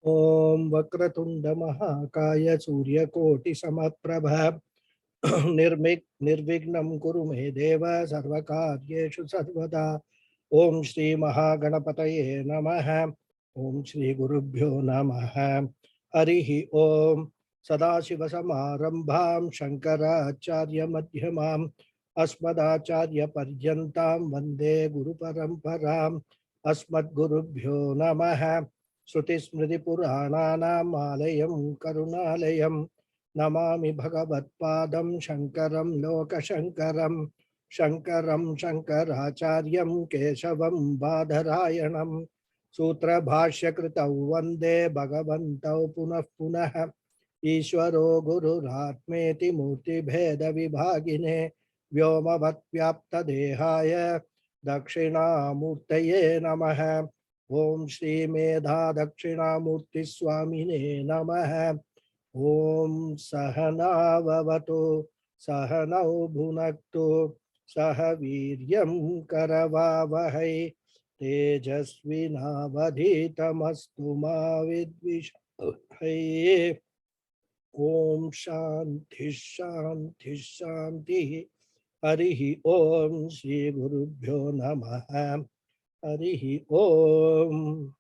Om Vakratunda Mahakaya Suryakoti Samaprabha Nirvignam Kuru Me Deva Sarvakaryeshu Sarvada. Om Shri Mahaganapataye Namaha. Om Shri Gurubhyo Namaha. Harihi Om Sadashiva Samarambham Shankaracharya Madhyamam Asmadacharya Paryantam Vande Guru Paramparam Asmad Gurubhyo Namaha. Shruti Smriti Purananam Alayam Karunalayam Namami Bhagavat Padam Shankaram Loka Shankaram Shankaram Shankaracharyam Keshavam Badharayanam Sutra Bhashya Kritau Vande Bhagavantau Punah Punah Ishwaro Guru Ratmeti Murti Bheda Vibhagine Vyoma Vyapta Dehaya Dakshina Murtaye Namaha. Om Shri Medha Dakshinamurti Swamine Namaha. Om Sahana Vavatu Sahanau Bhunaktu Sahaviryam Karavavahai Tejasvinavadhitamastu ma vidvishahai. Om Shanti Shanti Shanti. Harihi Om Shri Gurubhyo Namaha. Harihi Om.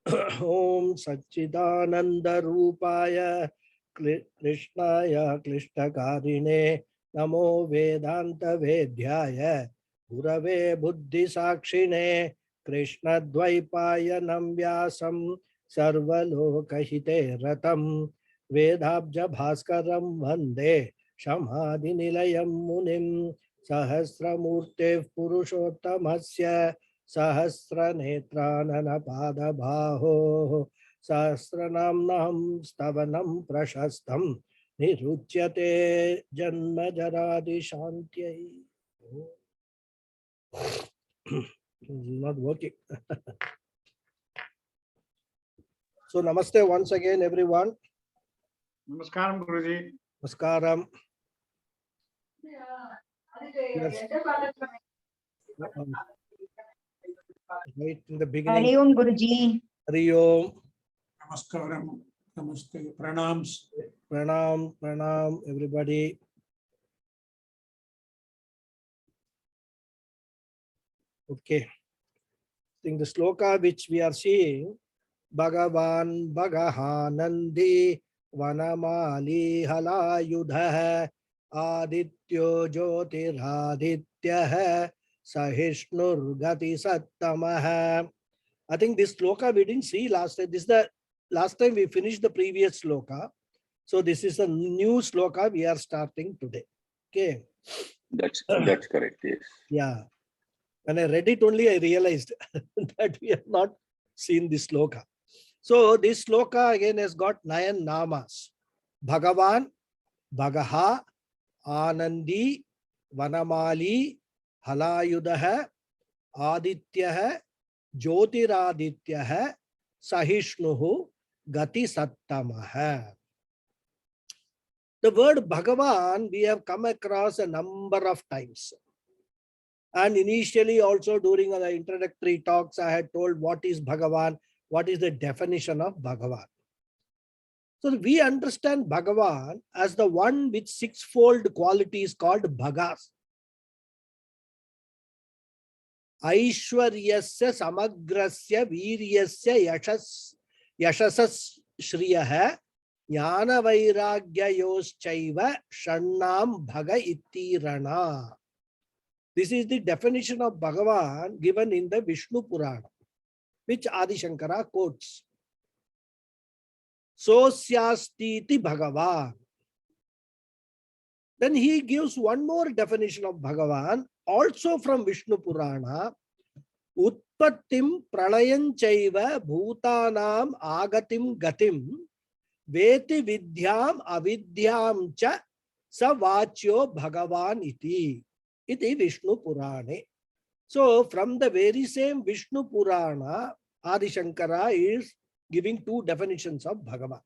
Om Satchidananda Rupaya Krishnaya Klishtakarine Namo Vedanta Vedyaya Gurave Buddhi Sakshine Krishna Dvaipaya Namvyasam Sarvalokahite Ratam Vedabja Bhaskaram Vande Shamadhi Nilayam Munim Sahasramurte Purushottamasya Sahasranetranana pada baho Sahasranamam stavanam prashastam niruchyate janma jaradi shantyai. Not working. So namaste once again everyone. Namaskaram Guruji. Namaskaram. Right in the beginning. Hari Om Guruji. Hari Om. Namaskaram. Namaste. Pranams. Pranam, pranam, everybody. Okay. I think the sloka which we are seeing, Bhagavan Bhagahanandi Vanamali Halayudha Adityo Jyotiraditya Sahishnur Gati Sattamaha. I think this sloka we didn't see last time. This is the last time we finished the previous sloka. So this is a new sloka we are starting today. Okay. That's correct. Yes. Yeah. When I read it only, I realized that we have not seen this sloka. So this sloka again has got 9 namas. Bhagavan, Bhagaha, Anandi, Vanamali, Halayudaha, Adityaha, Jyotiradityaha, Sahishnuhu, Gati Sattamaha. The word Bhagavan we have come across a number of times. And initially also during the introductory talks, I had told what is Bhagavan, what is the definition of Bhagavan. So we understand Bhagavan as the one with 6-fold qualities called Bhagas. Aishwaryasya samagrasya viryasya yashasas shriyaha jnana vairagyayos-chaiva shannam bhaga ittirana. This is the definition of Bhagavan given in the Vishnu Purana, which Adi Shankara quotes. Sosyastiti Bhagavan. Then he gives one more definition of Bhagavan, also from Vishnu Purana. Utpattim pralayanchaiva bhutanam agatim gatim veti vidyam avidyam cha savachyo Bhagavan iti. Iti Vishnu Purane. So from the very same Vishnu Purana, Adi Shankara is giving 2 definitions of Bhagavan.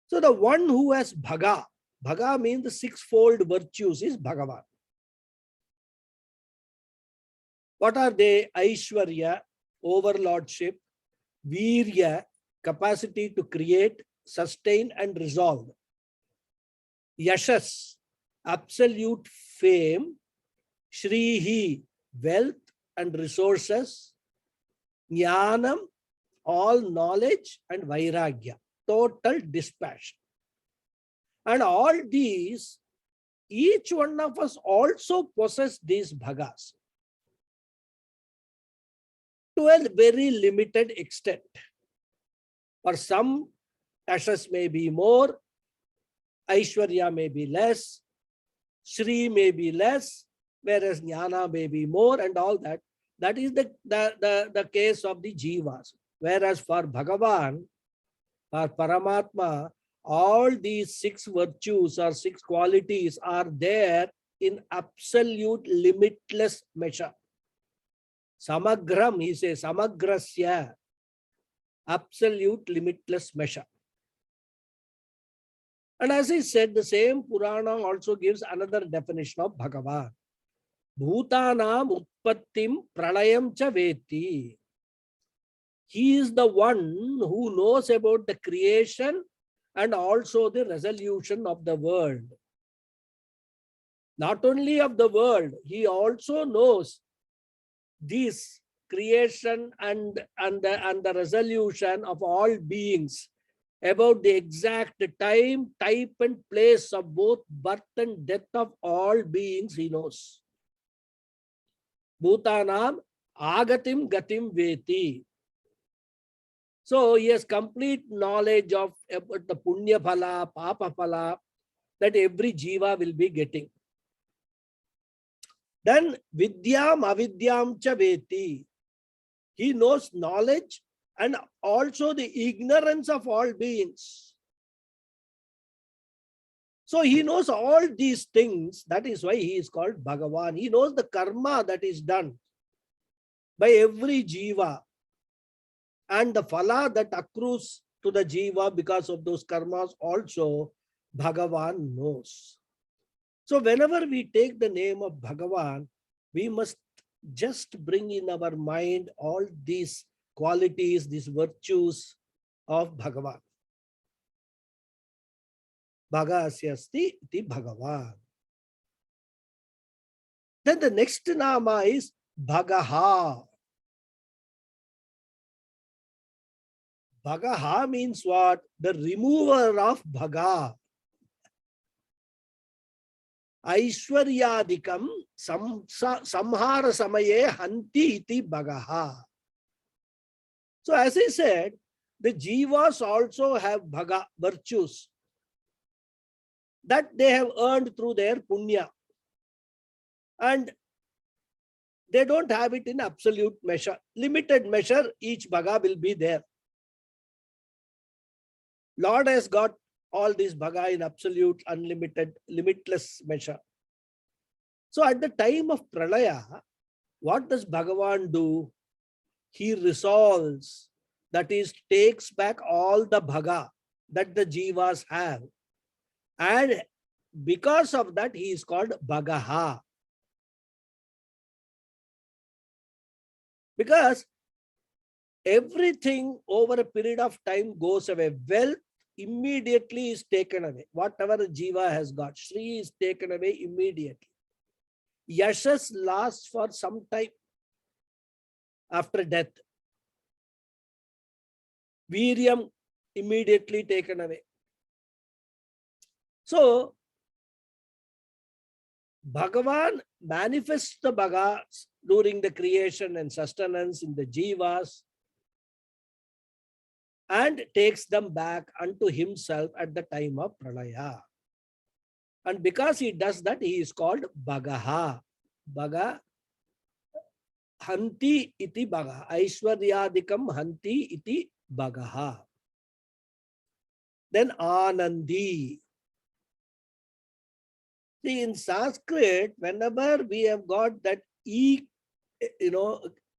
So the one who has Bhaga, Bhaga means the 6-fold virtues is Bhagavan. What are they? Aishwarya, overlordship, Virya, capacity to create, sustain and resolve. Yashas, absolute fame. Shrihi, wealth and resources. Jnanam, all knowledge, and Vairagya, total dispassion. And all these, each one of us also possess these bhagas to a very limited extent. For some, Yashas may be more, Aishwarya may be less, Shri may be less, whereas Jnana may be more, and all that. That is the case of the Jivas. Whereas for Bhagavan, for Paramatma, all these 6 virtues or 6 qualities are there in absolute limitless measure. Samagram, he says, Samagrasya, absolute limitless measure. And as I said, the same Purana also gives another definition of Bhagavan. Bhutanam utpattim pralayam cha veti. He is the one who knows about the creation and also the resolution of the world. Not only of the world, he also knows this creation and the resolution of all beings, about the exact time, type and place of both birth and death of all beings he knows. Bhutanam agatim gatim veti. So he has complete knowledge of about the punya phala, papa phala, that every jiva will be getting. Then vidyam avidyam cha veti. He knows knowledge and also the ignorance of all beings. So he knows all these things. That is why he is called Bhagavan. He knows the karma that is done by every jiva and the phala that accrues to the jiva because of those karmas also Bhagavan knows. So whenever we take the name of Bhagavan, we must just bring in our mind all these qualities, these virtues of Bhagavan. Bhagasyasti iti Bhagavan. Then the next nama is Bhagaha. Bhagaha means what? The remover of Bhaga. Aishwaryadikam samhara samaye hanti iti Bhagaha. So as I said, the jivas also have Bhaga, virtues, that they have earned through their punya. And they don't have it in absolute measure. Limited measure, each Bhaga will be there. Lord has got all these Bhaga in absolute, unlimited, limitless measure. So at the time of Pralaya, what does Bhagavan do? He resolves, that is, takes back all the Bhaga that the jivas have. And because of that, he is called Bhagaha. Because everything over a period of time goes away. Wealth immediately is taken away. Whatever the jiva has got, Shri is taken away immediately. Yashas lasts for some time after death. Viryam immediately taken away. So, Bhagavan manifests the Bhagas during the creation and sustenance in the jivas and takes them back unto himself at the time of Pralaya. And because he does that, he is called Bhagaha. Bhaga hanti iti Bhaga. Aishwaryadikam hanti iti Bhagaha. Then Anandi. See, in Sanskrit, whenever we have got that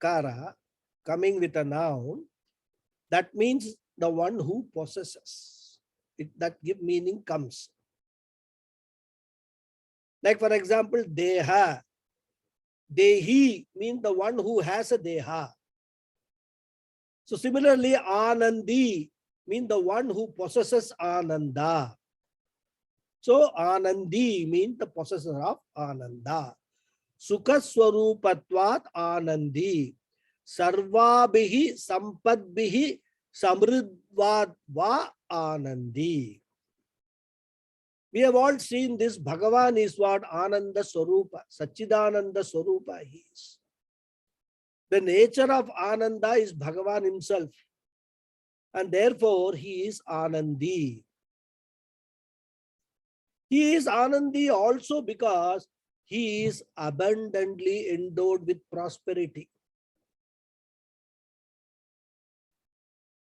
kara coming with a noun, that means the one who possesses. That give meaning comes. Like for example, Deha. Dehi means the one who has a Deha. So similarly, Anandi means the one who possesses Ananda. So Anandi means the possessor of Ananda. Sukha Swarupatvat Anandi. Sarvabhihi Sampadbhihi Samridvat Va Anandi. We have all seen this. Bhagavan is what? Ananda Swarupa, Sachidananda Swarupa he is. The nature of Ananda is Bhagavan himself. And therefore, he is Anandi. He is Anandi also because he is abundantly endowed with prosperity.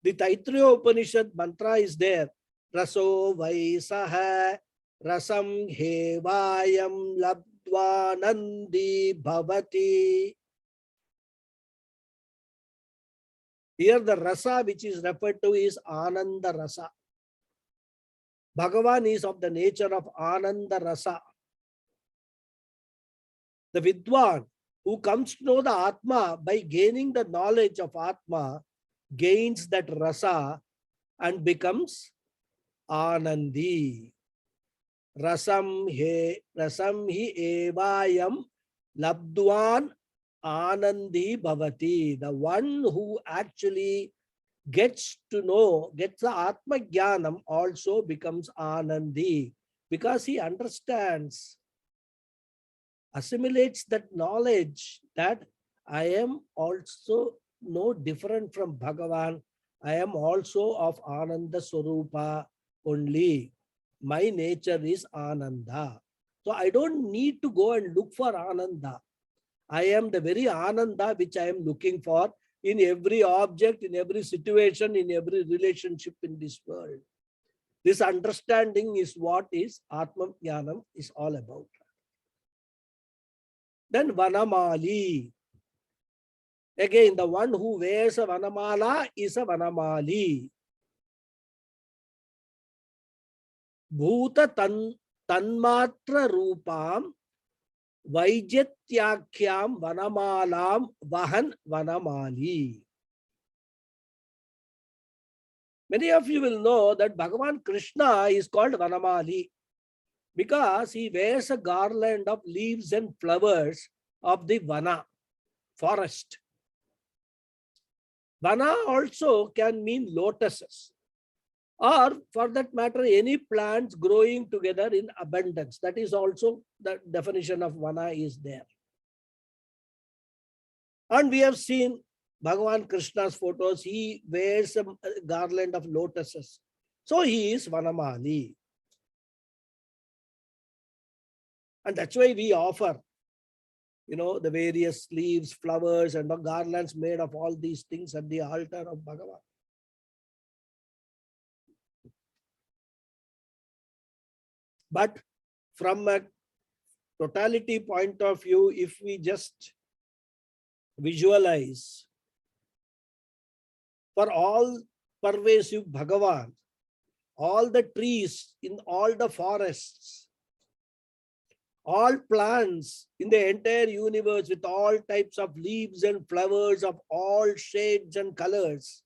The Taittiriya Upanishad mantra is there. Raso Vaisaha Rasam Hevayam Labdvanandi Bhavati. Here the rasa which is referred to is Ananda Rasa. Bhagavan is of the nature of Ananda Rasa. The Vidwan who comes to know the Atma by gaining the knowledge of Atma gains that rasa and becomes Anandi. Rasam hi evayam labdwan Anandi bhavati. The one who actually gets to know, gets the Atma Jnanam also becomes Anandi because he understands, assimilates that knowledge that I am also no different from Bhagavan. I am also of Ananda Swarupa only. My nature is Ananda. So I don't need to go and look for Ananda. I am the very Ananda which I am looking for in every object, in every situation, in every relationship in this world. This understanding is what is Atma Jnanam is all about. Then Vanamali. Again, the one who wears a Vanamala is a Vanamali. Bhuta Tanmatra Rupam Vaijatyakyam Vanamalam Vahan Vanamali. Many of you will know that Bhagavan Krishna is called Vanamali because he wears a garland of leaves and flowers of the Vana, forest. Vana also can mean lotuses, or for that matter, any plants growing together in abundance. That is also the definition of Vana is there. And we have seen Bhagavan Krishna's photos. He wears a garland of lotuses. So he is Vanamali. And that's why we offer, the various leaves, flowers, and the garlands made of all these things at the altar of Bhagavan. But from a totality point of view, if we just visualize, for all pervasive Bhagavan, all the trees in all the forests, all plants in the entire universe with all types of leaves and flowers of all shades and colors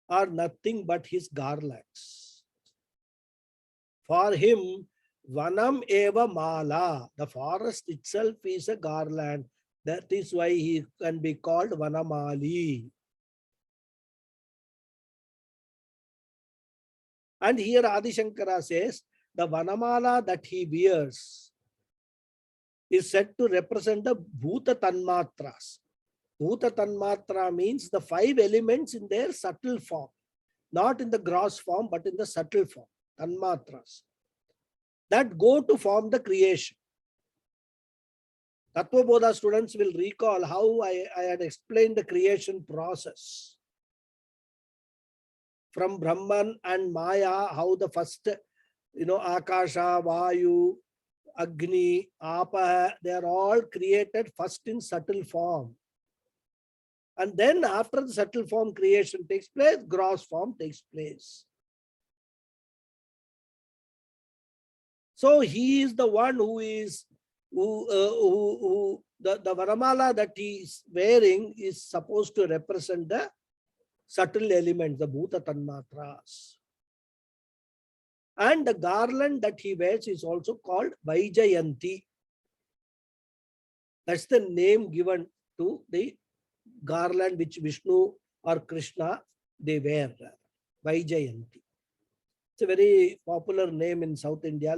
are nothing but his garlands. For him, Vanam eva mala, the forest itself is a garland. That is why he can be called Vanamali. And here Adi Shankara says, the Vanamala that he wears is said to represent the Bhuta Tanmatras. Bhuta Tanmatra means the 5 elements in their subtle form, not in the gross form, but in the subtle form, Tanmatras, that go to form the creation. Tattva Bodha students will recall how I had explained the creation process. From Brahman and Maya, how the first, Akasha, Vayu, Agni, Apa, they are all created first in subtle form. And then after the subtle form creation takes place, gross form takes place. So he is the one who is, the Varamala that he is wearing is supposed to represent the subtle elements, the Bhuta Tanmatras. And the garland that he wears is also called Vaijayanti. That's the name given to the garland which Vishnu or Krishna they wear. Vaijayanti. It's a very popular name in South India.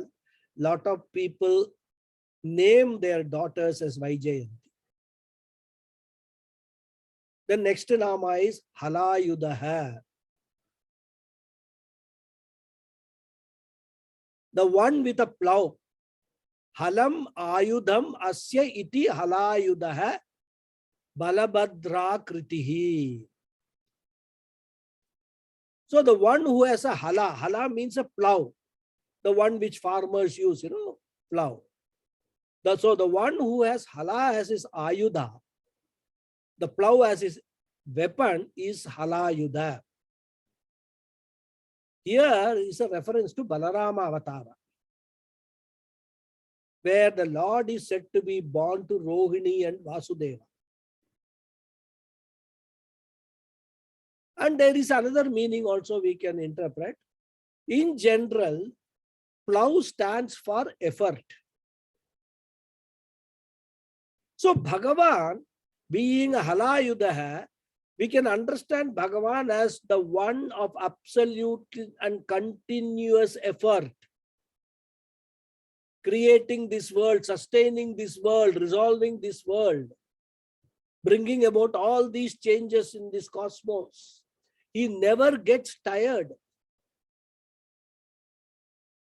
Lot of people name their daughters as Vaijayanti. The next nama is Halayudaha. The one with a plow. Halam ayudham asya iti halayudaha balabhadra kritihi. So the one who has a hala means a plow. The one which farmers use, plow. So the one who has hala as his ayudha, the plow as his weapon is halayudha. Here is a reference to Balarama Avatara, where the Lord is said to be born to Rohini and Vasudeva. And there is another meaning also we can interpret. In general, plow stands for effort. So Bhagavan, being a Halayudaha, we can understand Bhagavan as the one of absolute and continuous effort. Creating this world, sustaining this world, resolving this world, bringing about all these changes in this cosmos. He never gets tired.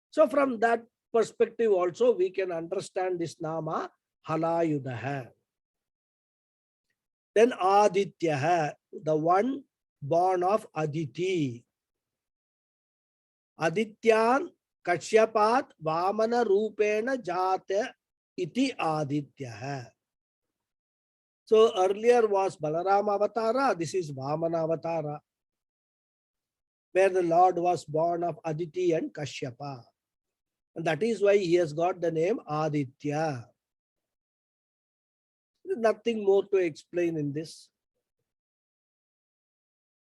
So from that perspective also, we can understand this nama, Halayudaha. Then Adityaha, the one born of Aditi. Adityan Kashyapat Vamana Rupena Jata iti Adityaha. So earlier was Balarama Avatara, this is Vamana Avatara, where the Lord was born of Aditi and Kashyapa. And that is why he has got the name Aditya. There's nothing more to explain in this.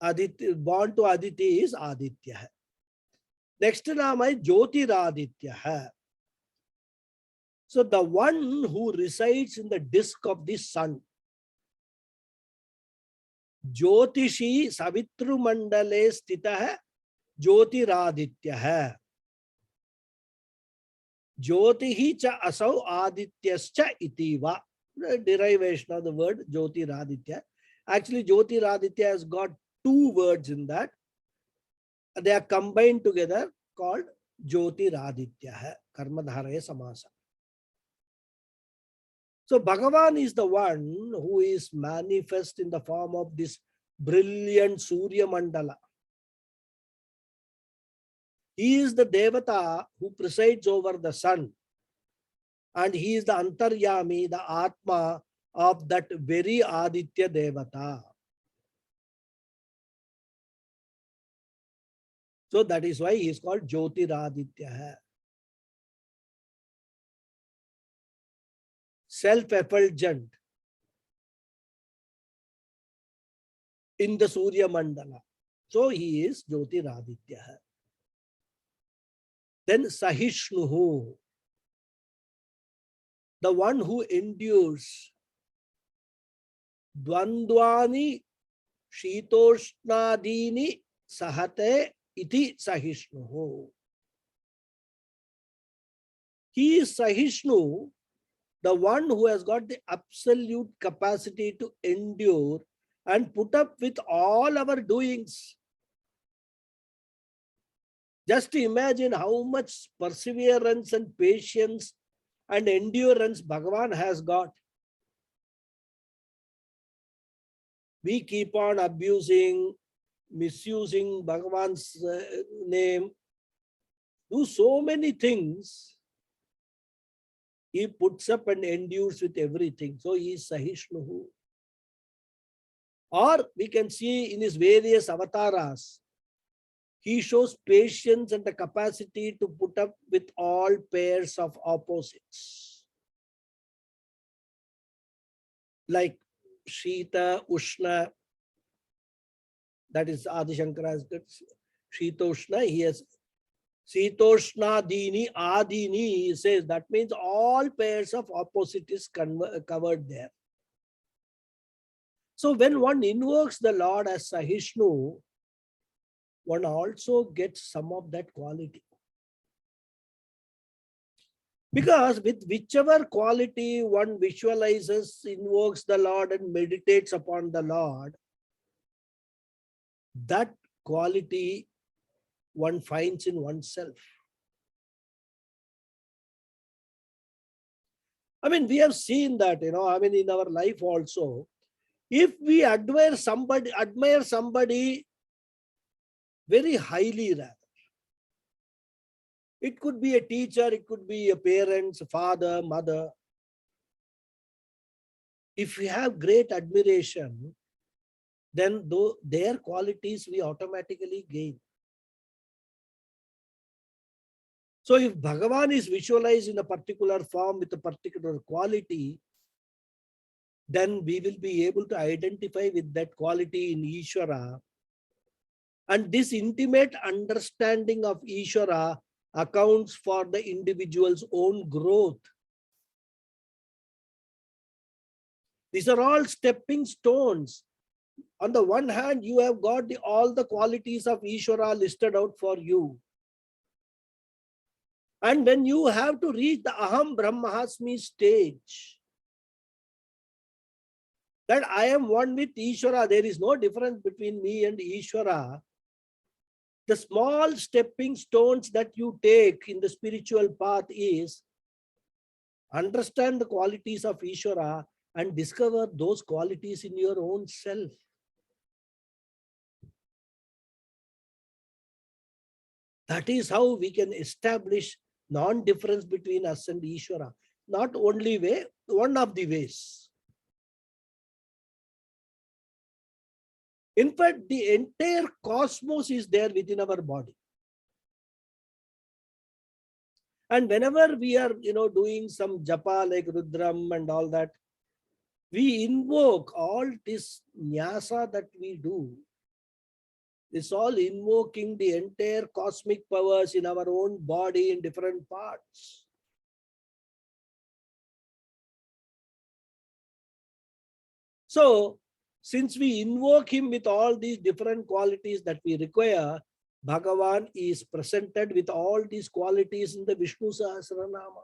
Aditya, born to Aditi is Aditya. Next name is Jyotiraditya. So the one who resides in the disk of the sun. Jyotishi Savitru Mandale Stitah Jyotiraditya. Jyotihi cha asau adityascha itiva. The derivation of the word Jyotiraditya. Actually, Jyotiraditya has got two words in that. They are combined together called Jyotiraditya. Karmadharaya Samasa. So Bhagavan is the one who is manifest in the form of this brilliant Surya Mandala. He is the Devata who presides over the sun. And he is the Antaryami, the Atma of that very Aditya Devata. So that is why he is called Jyotiraditya. Self-effulgent in the Surya Mandala. So he is Jyotiraditya. Then Sahishnuhu, the one who endures. Dvandvani Shitoshnadini Sahate iti Sahishnuhu. He is Sahishnu, the one who has got the absolute capacity to endure and put up with all our doings. Just imagine how much perseverance and patience and endurance Bhagavan has got. We keep on abusing, misusing Bhagavan's name, do so many things. He puts up and endures with everything. So he is Sahishnuhu. Or we can see in his various avatars, he shows patience and the capacity to put up with all pairs of opposites. Like Shita, Ushna, That is Adi Shankara has got Shitoshna. He has Sitoshna Dini Adini. He says that means all pairs of opposite is covered there. So when one invokes the Lord as Sahishnu, one also gets some of that quality. Because with whichever quality one visualizes, invokes the Lord and meditates upon the Lord, that quality one finds in oneself. I mean, we have seen that, in our life also. If we admire somebody very highly, rather, it could be a teacher, it could be a parents, father, mother. If we have great admiration, then their qualities we automatically gain. So if Bhagavan is visualized in a particular form with a particular quality, then we will be able to identify with that quality in Ishvara. And this intimate understanding of Ishvara accounts for the individual's own growth. These are all stepping stones. On the one hand, you have got all the qualities of Ishvara listed out for you. And when you have to reach the Aham Brahmasmi stage, that I am one with Ishvara, there is no difference between me and Ishvara. The small stepping stones that you take in the spiritual path is understand the qualities of Ishvara and discover those qualities in your own self. That is how we can establish non-difference between us and Ishvara. Not only way, one of the ways. In fact, the entire cosmos is there within our body. And whenever we are, doing some japa like Rudram and all that, we invoke all this nyasa that we do. It's all invoking the entire cosmic powers in our own body in different parts. So, since we invoke him with all these different qualities that we require, Bhagavan is presented with all these qualities in the Vishnu Sahasranamam.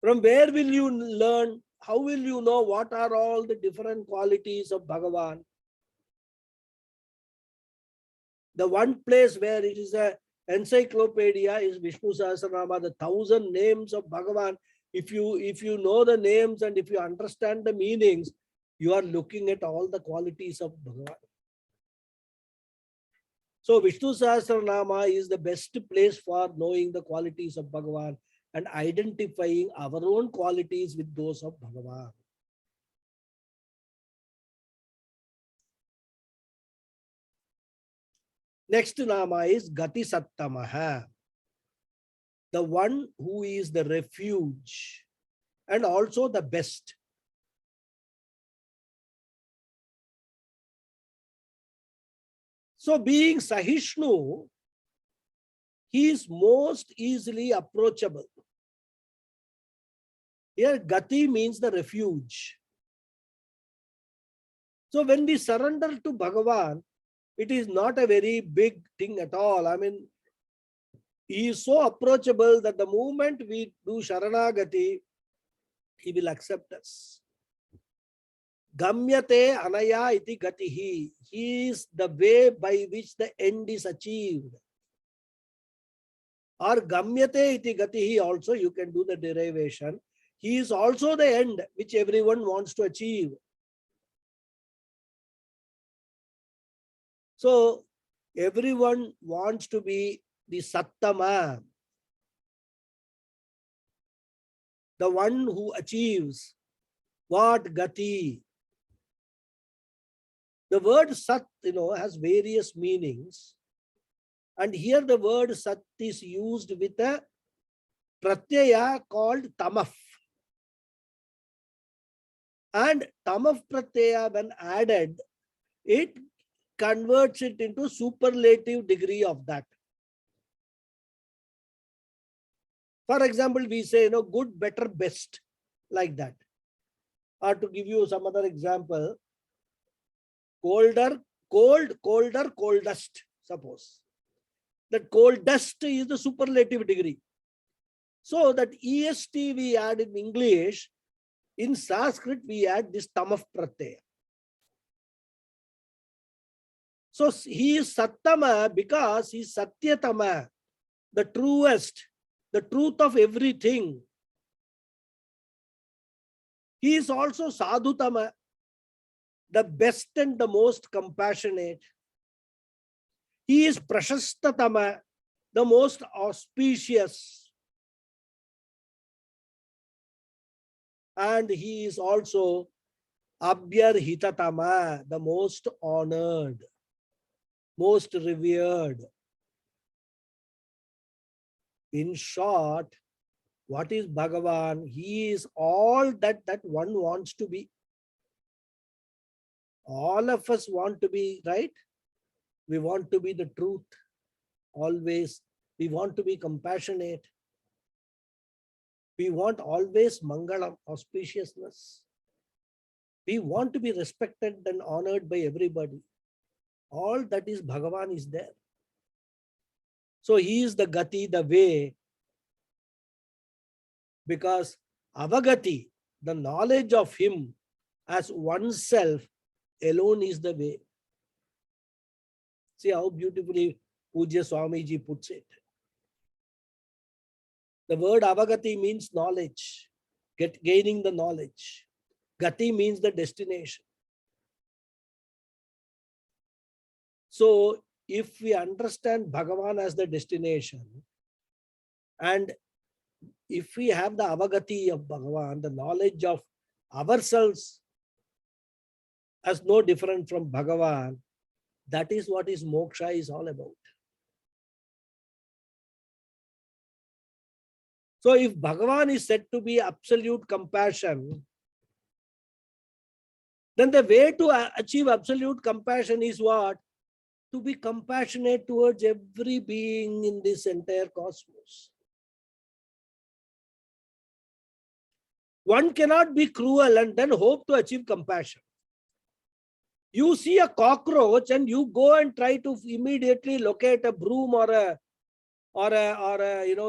From where will you learn? How will you know what are all the different qualities of Bhagavan? The one place where it is an encyclopedia is Vishnu Sahasranama, the 1,000 names of Bhagavan. If you know the names and if you understand the meanings, you are looking at all the qualities of Bhagavan. So Vishnu Sahasranama is the best place for knowing the qualities of Bhagavan and identifying our own qualities with those of Bhagavan. Next nama is Gati Sattamaha, the one who is the refuge and also the best. So being Sahishnu, he is most easily approachable. Here Gati means the refuge. So when we surrender to Bhagavan, it is not a very big thing at all. I mean, he is so approachable that the moment we do Sharanagati, he will accept us. Gamyate anaya iti gatihi. He is the way by which the end is achieved. Or gamyate iti gatihi also, you can do the derivation. He is also the end which everyone wants to achieve. So everyone wants to be the Sattama, the one who achieves what Gati. The word Sat, has various meanings. And here the word Sat is used with a pratyaya called Tamaf. And Tamaf pratyaya when added, it converts it into superlative degree of that. For example, we say, good, better, best, like that. Or to give you some other example, colder, cold, colder, coldest, suppose. That coldest is the superlative degree. So that EST we add in English, in Sanskrit we add this tamaf pratyaya. So he is Sattama because he is Satyatama, the truest, the truth of everything. He is also Sadhutama, the best and the most compassionate. He is Prashastatama, the most auspicious. And he is also Abhyarhitatama, the most honored, most revered. In short, what is Bhagavan? He is all that one wants to be. All of us want to be, right? We want to be the truth always. We want to be compassionate. We want always Mangalam, auspiciousness. We want to be respected and honored by everybody. All that is Bhagavan is there. So he is the Gati, the way, because Avagati, the knowledge of him as oneself alone is the way. See how beautifully Pujya Swamiji puts it. The word Avagati means knowledge, gaining the knowledge. Gati means the destination. So if we understand Bhagavan as the destination, and if we have the Avagati of Bhagavan, the knowledge of ourselves as no different from Bhagavan, that is what is moksha is all about. So if Bhagavan is said to be absolute compassion, then the way to achieve absolute compassion is what? To be compassionate towards every being in this entire cosmos. One cannot be cruel and then hope to achieve compassion. You see a cockroach and you go and try to immediately locate a broom or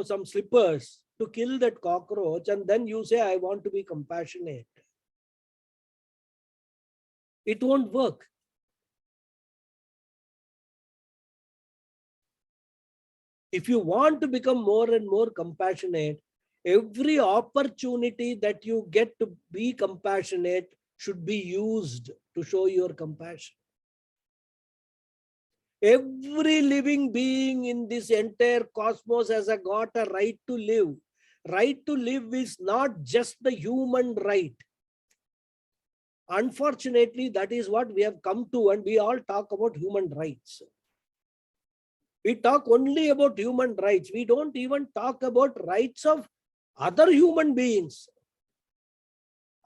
some slippers to kill that cockroach, and then you say, I want to be compassionate. It won't work. If you want to become more and more compassionate, every opportunity that you get to be compassionate should be used to show your compassion. Every living being in this entire cosmos has got a right to live. Right to live is not just the human right. Unfortunately, that is what we have come to, and we all talk about human rights. We talk only about human rights. We don't even talk about rights of other human beings.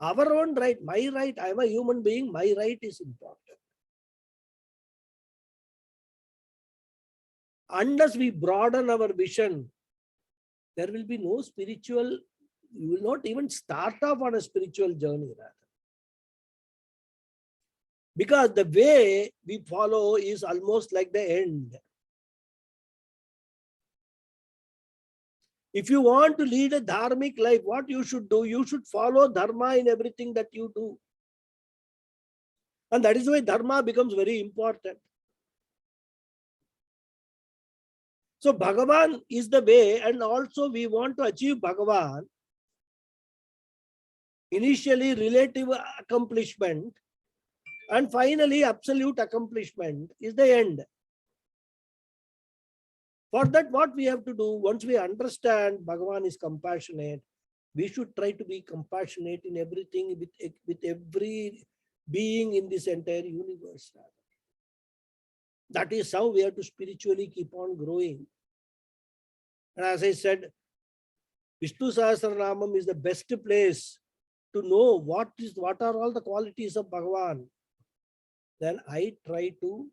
Our own right, my right, I am a human being, my right is important. Unless we broaden our vision, there will be no spiritual, you will not even start off on a spiritual journey. Rather. Because the way we follow is almost like the end. If you want to lead a dharmic life, what you should do, you should follow dharma in everything that you do. And that is why dharma becomes very important. So Bhagavan is the way, and also we want to achieve Bhagavan. Initially relative accomplishment, and finally absolute accomplishment is the end. For that, what we have to do, once we understand Bhagavan is compassionate, we should try to be compassionate in everything with every being in this entire universe. That is how we have to spiritually keep on growing. And as I said, Vishnu Sahasranamam is the best place to know what are all the qualities of Bhagavan. then I try to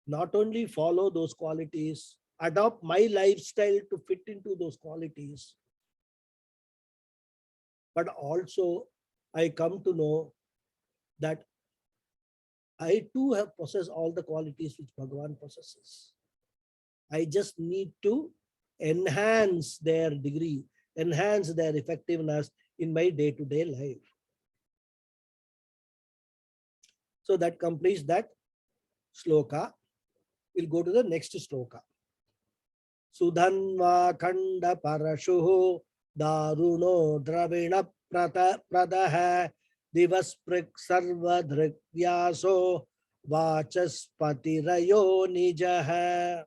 not only follow those qualities, adopt my lifestyle to fit into those qualities, but also I come to know that I too have possessed all the qualities which Bhagavan possesses. I just need to enhance their degree, enhance their effectiveness in my day-to-day life. So that completes that sloka. We'll go to the next sloka. Sudhanva khanda parashuho daruno dravina pradaha divasprik sarva dhrikvyaso vachaspatirayo nijaha.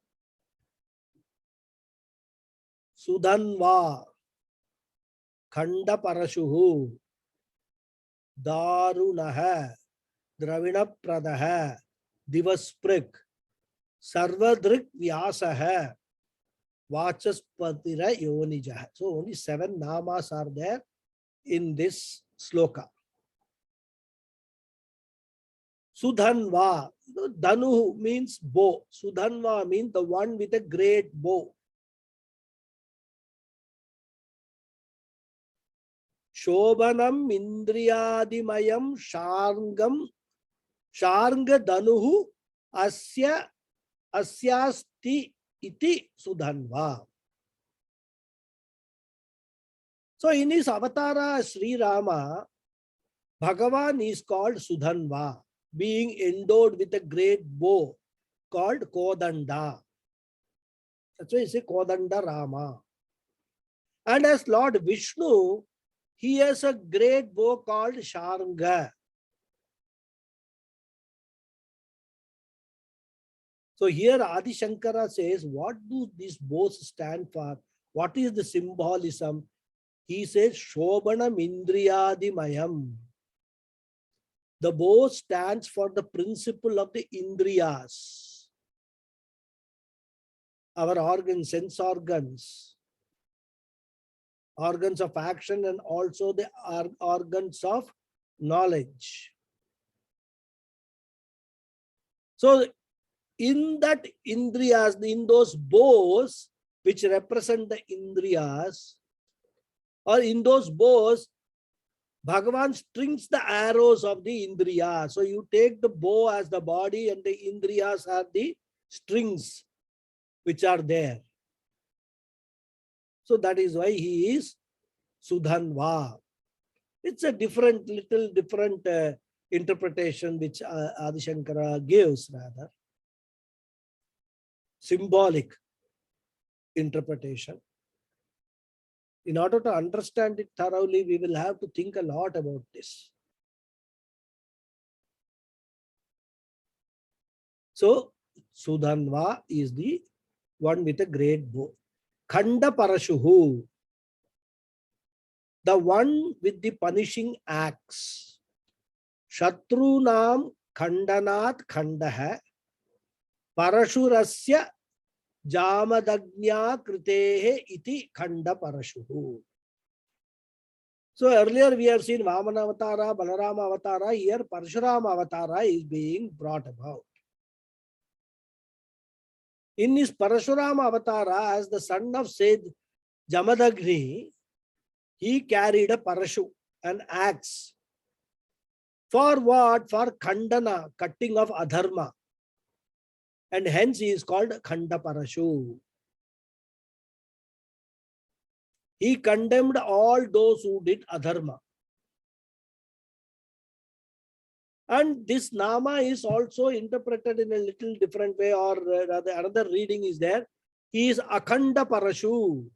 Sudhanva khanda parashuhu darunaha dravina pradaha divasprik sarvadrik vyasaha vachaspatira yonijaha. So only 7 namas are there in this sloka. Sudhanva, Dhanu means bow. Sudhanva means the one with a great bow. Shobhanam indriyadimayam sharanga dhanuhu asyasti iti Sudhanva. So in his avatara Sri Rama, Bhagavan is called Sudhanva, being endowed with a great bow called Kodanda. That's why he says Kodanda Rama. And as Lord Vishnu, he has a great bow called Sharanga. So here Adi Shankara says, what do these bows stand for? What is the symbolism? He says, Shobhanam Indriyadimayam. The bow stands for the principle of the Indriyas, our organs, sense organs, organs of action, and also the organs of knowledge. So in that Indriyas, in those bows which represent the Indriyas, or in those bows, Bhagavan strings the arrows of the Indriya. So you take the bow as the body and the Indriyas are the strings which are there. So that is why he is Sudhanva. It's a little different interpretation which Adi Shankara gives, rather. Symbolic interpretation. In order to understand it thoroughly, we will have to think a lot about this. So, Sudhanva is the one with a great bow. Khanda Parashuhu, the one with the punishing axe. Shatrunam Khandanat Khandaha Parashurasya Jamadagnya Kritehe iti Khanda Parashuhu. So earlier we have seen Vamana Avatara, Balarama Avatara. Here Parashurama Avatara is being brought about. In his Parashurama Avatara, as the son of Seth Jamadagni, he carried a parashu, an axe. For what? For Khandana, cutting of adharma. And hence he is called Khanda Parashu. He condemned all those who did adharma. And this Nama is also interpreted in a little different way, or rather another reading is there. He is Akhanda Parashu.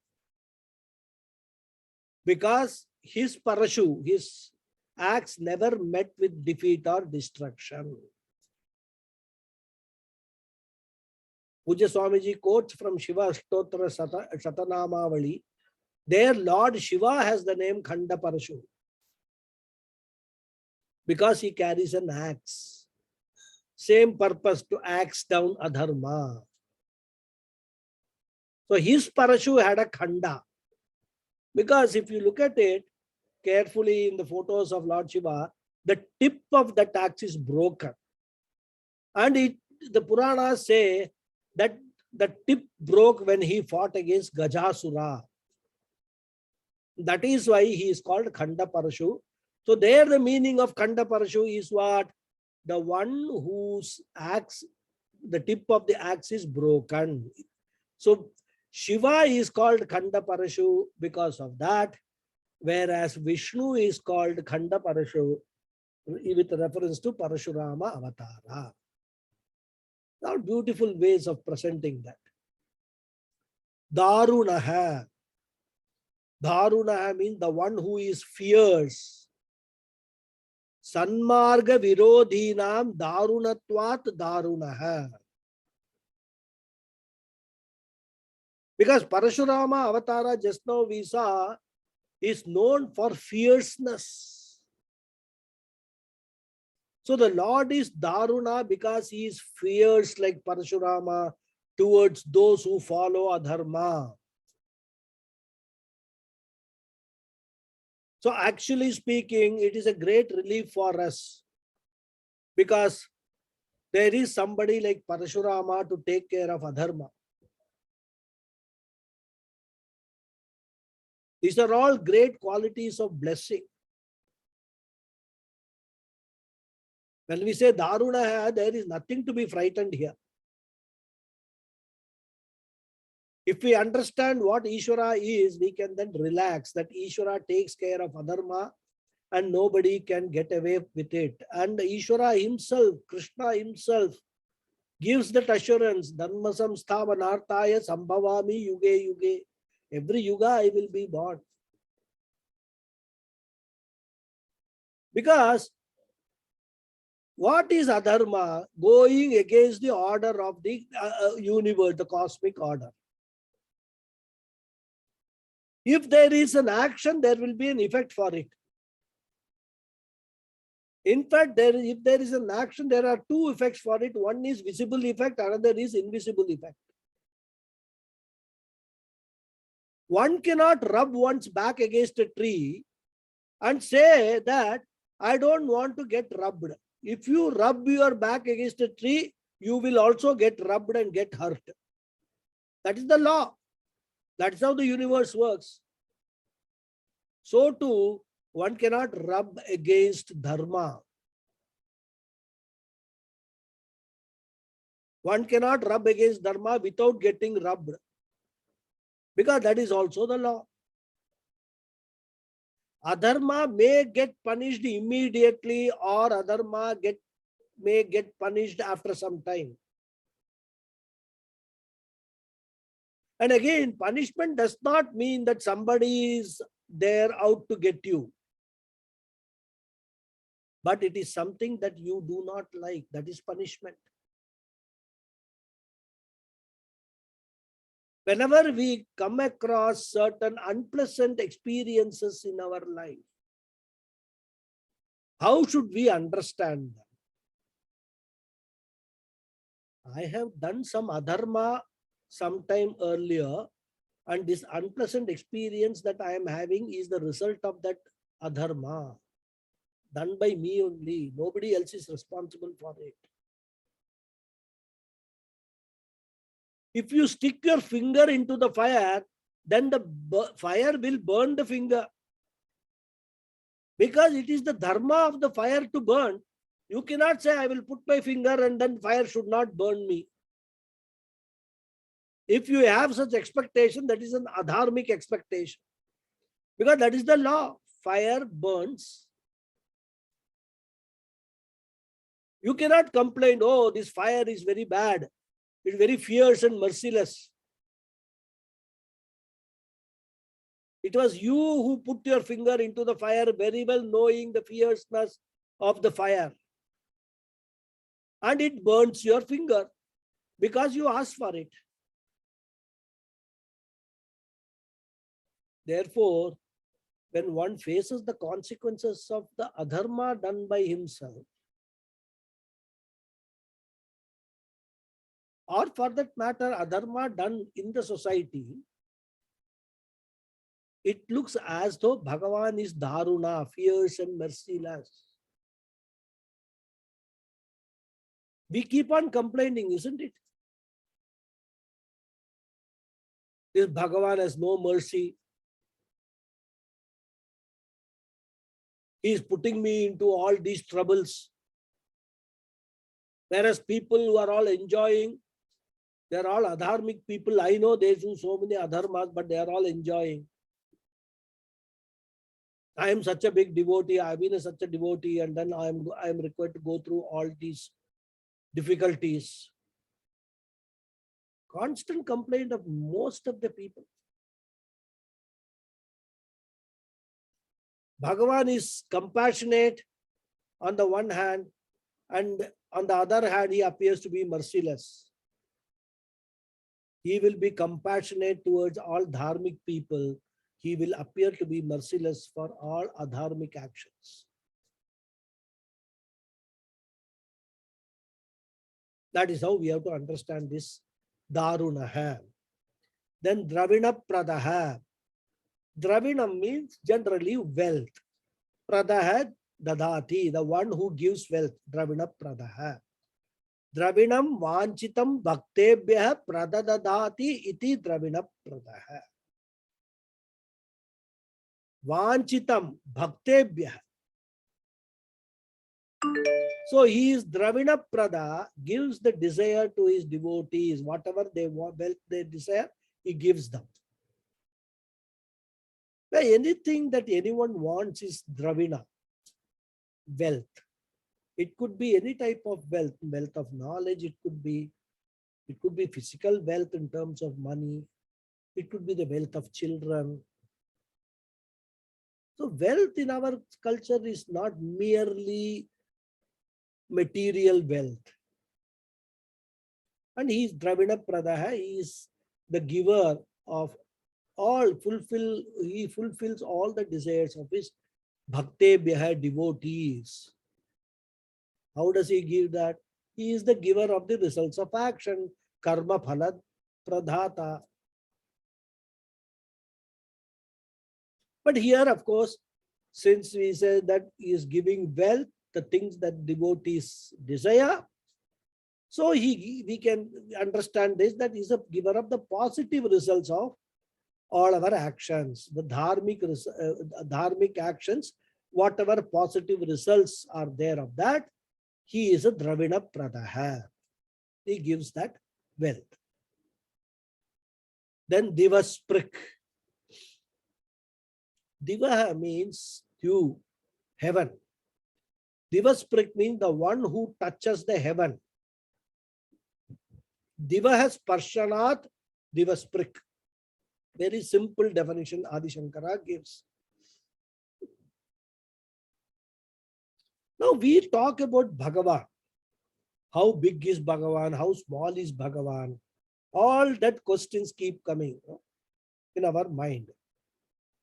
Because his Parashu, his axe never met with defeat or destruction. Pujya Swamiji quotes from Shiva Stotra Shatanamavali. There Lord Shiva has the name Khanda Parashu, because he carries an axe. Same purpose, to axe down adharma. So his Parashu had a Khanda. Because if you look at it carefully in the photos of Lord Shiva, the tip of that axe is broken. And the Puranas say that the tip broke when he fought against Gajasura. That is why he is called Khanda Parashu. So there the meaning of Khanda Parashu is what? The one whose axe, the tip of the axe is broken. So Shiva is called Khanda Parashu because of that, whereas Vishnu is called Khanda Parashu with reference to Parashurama Avatara. Now, beautiful ways of presenting that. Darunaha. Darunaha means the one who is fierce. Sanmarga Virodhinam Darunatvat Darunaha. Because Parashurama Avatara, just now we saw, is known for fierceness. So the Lord is Daruna because he is fierce like Parashurama towards those who follow adharma. So actually speaking, it is a great relief for us because there is somebody like Parashurama to take care of adharma. These are all great qualities of blessing. When we say Daruna, there is nothing to be frightened here. If we understand what Ishvara is, we can then relax that Ishvara takes care of adharma and nobody can get away with it. And Ishvara himself, Krishna himself, gives that assurance, Dharma samsthavanarthaya sambhavami yuge yuge. Every yuga I will be born. Because what is adharma? Going against the order of the universe, the cosmic order. If there is an action, there will be an effect for it. In fact, if there is an action, there are two effects for it. One is visible effect, another is invisible effect. One cannot rub one's back against a tree and say that I don't want to get rubbed. If you rub your back against a tree, you will also get rubbed and get hurt. That is the law. That's how the universe works. So too, one cannot rub against dharma. One cannot rub against dharma without getting rubbed. Because that is also the law. Adharma may get punished immediately or adharma may get punished after some time. And again, punishment does not mean that somebody is there out to get you. But it is something that you do not like. That is punishment. Whenever we come across certain unpleasant experiences in our life, how should we understand them? I have done some adharma sometime earlier, and this unpleasant experience that I am having is the result of that adharma done by me only. Nobody else is responsible for it. If you stick your finger into the fire, then the fire will burn the finger. Because it is the dharma of the fire to burn. You cannot say, I will put my finger and then fire should not burn me. If you have such expectation, that is an adharmic expectation. Because that is the law. Fire burns. You cannot complain, oh, this fire is very bad. It's very fierce and merciless. It was you who put your finger into the fire, very well knowing the fierceness of the fire. And it burns your finger because you asked for it. Therefore, when one faces the consequences of the adharma done by himself, or for that matter, adharma done in the society, it looks as though Bhagavan is Daruna, fierce and merciless. We keep on complaining, isn't it? This Bhagavan has no mercy. He is putting me into all these troubles. Whereas people who are all enjoying, they are all adharmic people. I know they do so many adharmas, but they are all enjoying. I am such a big devotee. I've been such a devotee, and then I am required to go through all these difficulties. Constant complaint of most of the people. Bhagavan is compassionate on the one hand, and on the other hand, he appears to be merciless. He will be compassionate towards all dharmic people. He will appear to be merciless for all adharmic actions. That is how we have to understand this Darunaha. Then Dravina Pradaha. Dravina means generally wealth. Pradaha Dadati, the one who gives wealth. Dravina Pradaha. Dravinam Vanchitam Bhaktebhya Pradadadati iti Dravina Pradaha. Vanchitam Bhaktebhya. So he is Dravina Prada, gives the desire to his devotees. Whatever they want, wealth they desire, he gives them. Now, anything that anyone wants is Dravina, wealth. It could be any type of wealth, wealth of knowledge. It could be physical wealth in terms of money. It could be the wealth of children. So wealth in our culture is not merely material wealth. And he is Dravina Pradaha, he is the giver of all, he fulfills all the desires of his Bhaktebhya devotees. How does he give that? He is the giver of the results of action, Karma Phala Pradhata. But here, of course, since we say that he is giving wealth, the things that devotees desire, so we can understand this, that he is a giver of the positive results of all our actions, the dharmic actions, whatever positive results are there of that, he is a Dravina Pradaha. He gives that wealth. Then Divasprik. Divaha means dew, heaven. Divasprik means the one who touches the heaven. Divaha Sparshanat Divasprik. Very simple definition Adi Shankara gives. Now we talk about Bhagavan. How big is Bhagavan? How small is Bhagavan? All that questions keep coming in our mind.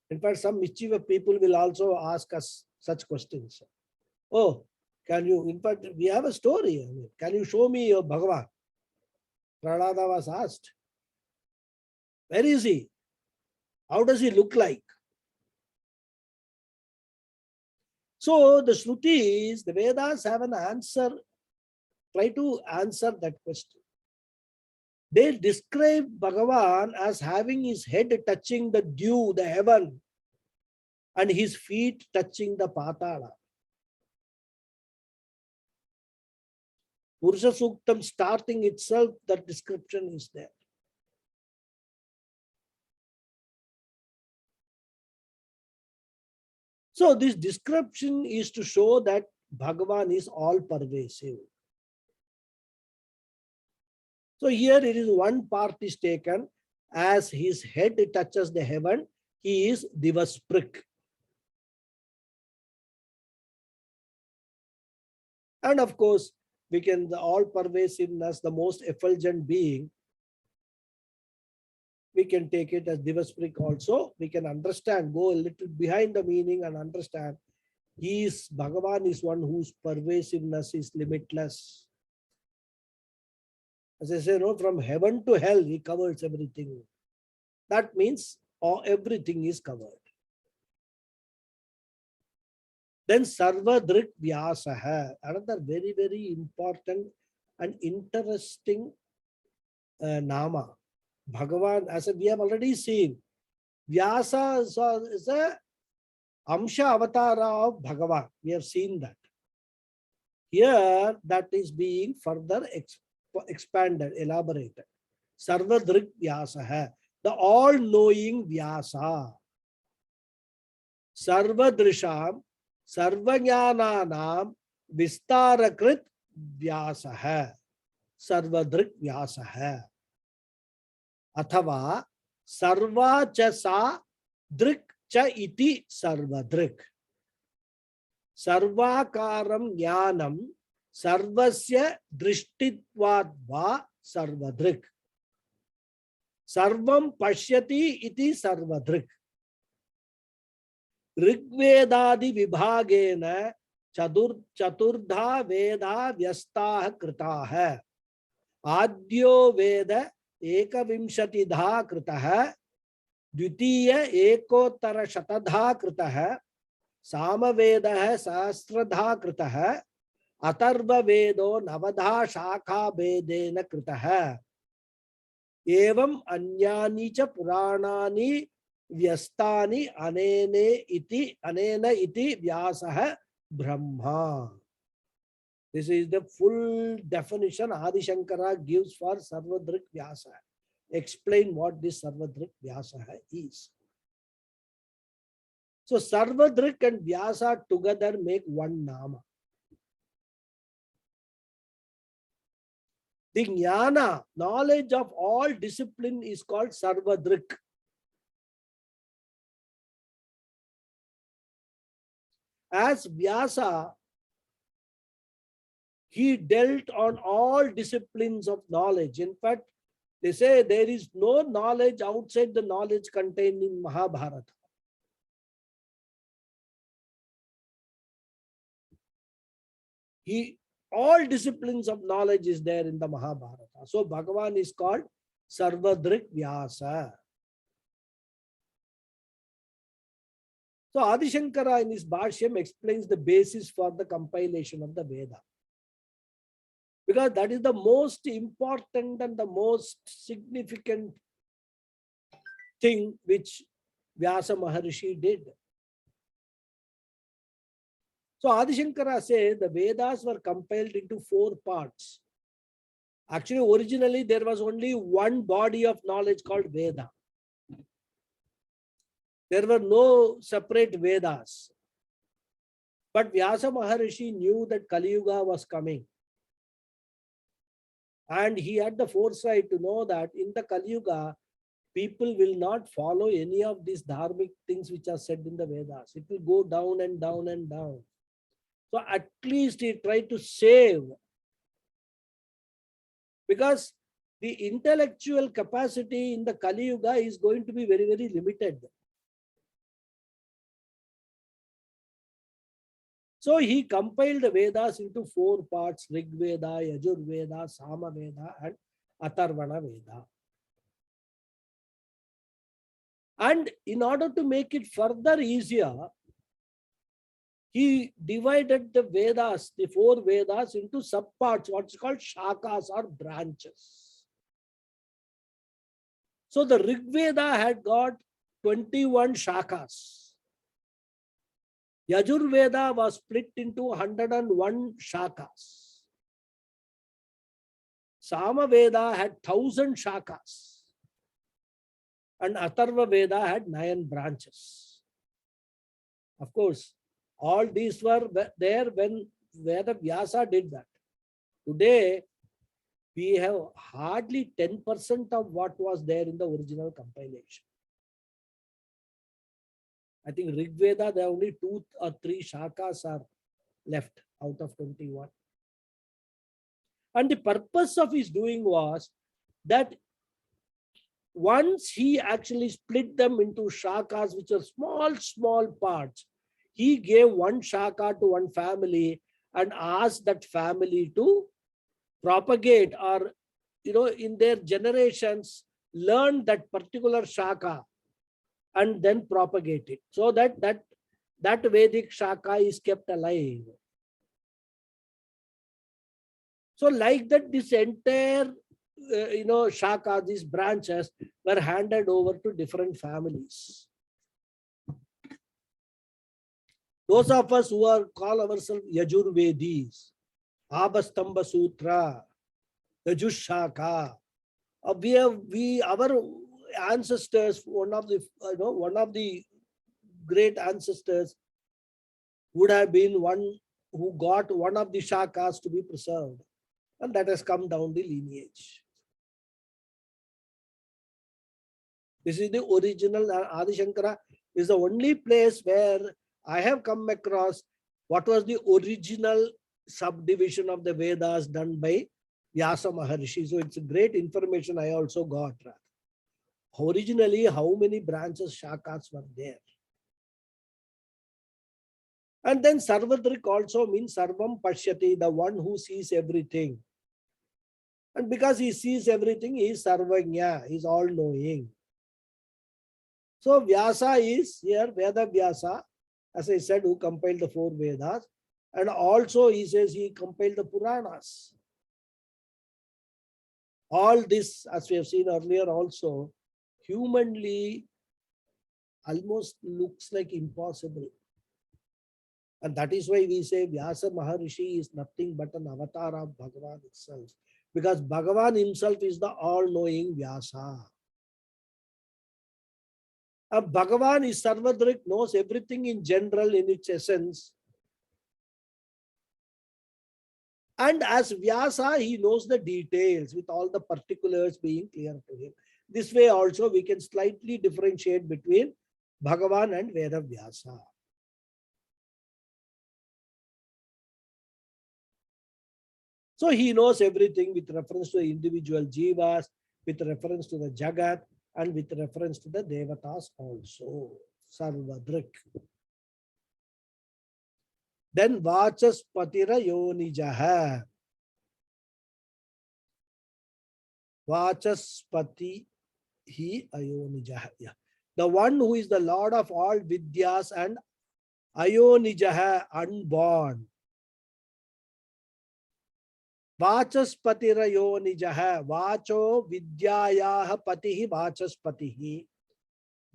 In fact, some mischievous people will also ask us such questions. Oh, can you, in fact, we have a story. Can you show me your Bhagavan? Prahlada was asked. Where is he? How does he look like? So the Shrutis, the Vedas have an answer, try to answer that question. They describe Bhagavan as having his head touching the dew, the heaven, and his feet touching the Patala. Purusha Suktam starting itself, that description is there. So this description is to show that Bhagavan is all pervasive. So here it is one part is taken as his head touches the heaven, he is Divasprik. And of course, we can, the all pervasiveness, the most effulgent being, we can take it as Divasprik also. We can understand, go a little behind the meaning and understand. Bhagavan is one whose pervasiveness is limitless. As I say, from heaven to hell, he covers everything. That means everything is covered. Then Sarvadrik Vyasaha, another very, very important an interesting nama. Bhagavan, as we have already seen, Vyasa is a Amsha Avatara of Bhagavan. We have seen that. Here, that is being further expanded, elaborated. Sarvadrik Vyasa, the all-knowing Vyasa. Sarvadrisham, Sarvajnananam, Vistarakrit Vyasa, Sarvadrik Vyasa. Athava, Sarva cha sa drik cha iti sarvadrik. Sarvakaram jnanam sarvasya drishtitvad va sarvadrik. Sarvam pashyati iti sarvadrik. Rigvedadi vibhagena chaturdha veda vyastah kritaha. Adyo veda ekavimshatidha kritaha. Dvitiya ekottara shatadha kritaha. Samavedah Sahasradha kritaha. Atarva vedo navadha shakha vedena kritaha. Evam anyani cha puranani vyastani anena iti vyasah brahma. This is the full definition Adi Shankara gives for Sarvadrik Vyasa. Explain what this Sarvadrik Vyasa is. So Sarvadrik and Vyasa together make one nama. The jnana, knowledge of all discipline, is called Sarvadrik. As Vyasa, he dealt on all disciplines of knowledge. In fact, they say there is no knowledge outside the knowledge contained in Mahabharata. All disciplines of knowledge is there in the Mahabharata. So Bhagavan is called Sarvadrik Vyasa. So Adi Shankara in his Bhashyam explains the basis for the compilation of the Veda. Because that is the most important and the most significant thing which Vyasa Maharishi did. So Adi Shankara says the Vedas were compiled into 4 parts. Actually, originally there was only one body of knowledge called Veda. There were no separate Vedas. But Vyasa Maharishi knew that Kali Yuga was coming. And he had the foresight to know that in the Kali Yuga, people will not follow any of these dharmic things which are said in the Vedas. It will go down and down and down. So at least he tried to save. Because the intellectual capacity in the Kali Yuga is going to be very, very limited. So he compiled the Vedas into 4 parts: Rig Veda, Yajur Veda, Sama Veda, and Atharvana Veda. And in order to make it further easier, he divided the Vedas, the 4 Vedas, into subparts, what's called shakas or branches. So the Rig Veda had got 21 shakas. Yajur Veda was split into 101 shakas. Sama Veda had 1000 shakas. And Atharva Veda had 9 branches. Of course, all these were there when Veda Vyasa did that. Today, we have hardly 10% of what was there in the original compilation. I think Rig Veda, there are only 2 or 3 shakas are left out of 21. And the purpose of his doing was that once he actually split them into shakas, which are small, small parts, he gave one shaka to one family and asked that family to propagate or, in their generations, learn that particular shaka and then propagate it, so that Vedic shaka is kept alive. So like that, this entire, shaka, these branches were handed over to different families. Those of us who are call ourselves Yajurvedis, Abhastamba Sutra, Yajushaka, our ancestors, one of the great ancestors would have been one who got one of the shakas to be preserved, and that has come down the lineage. This is the original. Adi Shankara is the only place where I have come across what was the original subdivision of the Vedas done by Vyasa Maharishi. So it's great information I also got. Originally, how many branches, shakas were there? And then Sarvadrik also means Sarvam Pashyati, the one who sees everything. And because he sees everything, he is Sarvagnya, he is all-knowing. So Vyasa is here, Veda Vyasa, as I said, who compiled the 4 Vedas. And also he says he compiled the Puranas. All this, as we have seen earlier also, humanly almost looks like impossible. And that is why we say Vyasa Maharishi is nothing but an avatar of Bhagavan itself. Because Bhagavan himself is the all-knowing Vyasa. Bhagavan is Sarvadrik, knows everything in general in its essence. And as Vyasa, he knows the details with all the particulars being clear to him. This way also we can slightly differentiate between Bhagavan and Veda Vyasa. So he knows everything with reference to the individual jivas, with reference to the Jagat, and with reference to the Devatas also. Sarvadrik. Then Vachaspatira Yonijaha. Vachaspati hi Ayonijaha. Yeah. The one who is the Lord of all Vidyas and Ayonijaha, unborn. Vachaspatira Yonijaha. Vacho Vidyayaha Patihi Vachaspatihi.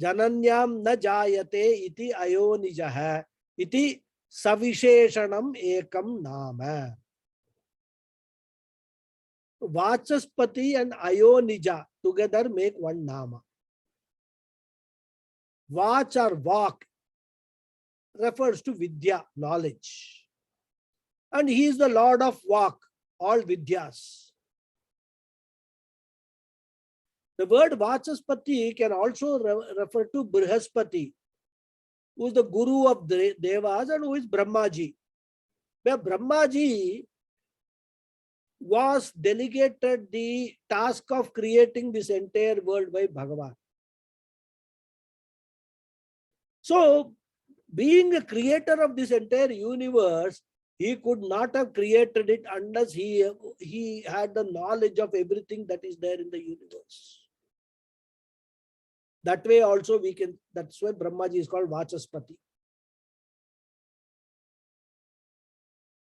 Jananyam na jayate iti Ayonijaha. Iti Savisheshanam ekam nama. Vachaspati and Ayonija together make one nama. Vach or Vak refers to Vidya, knowledge. And he is the Lord of Vak, all Vidyas. The word Vachaspati can also refer to Brihaspati, who is the Guru of the Devas and who is Brahmaji. Where Brahmaji was delegated the task of creating this entire world by Bhagavan. So, being a creator of this entire universe, he could not have created it unless he had the knowledge of everything that is there in the universe. That way also we can, that's why Brahmaji is called Vachaspati.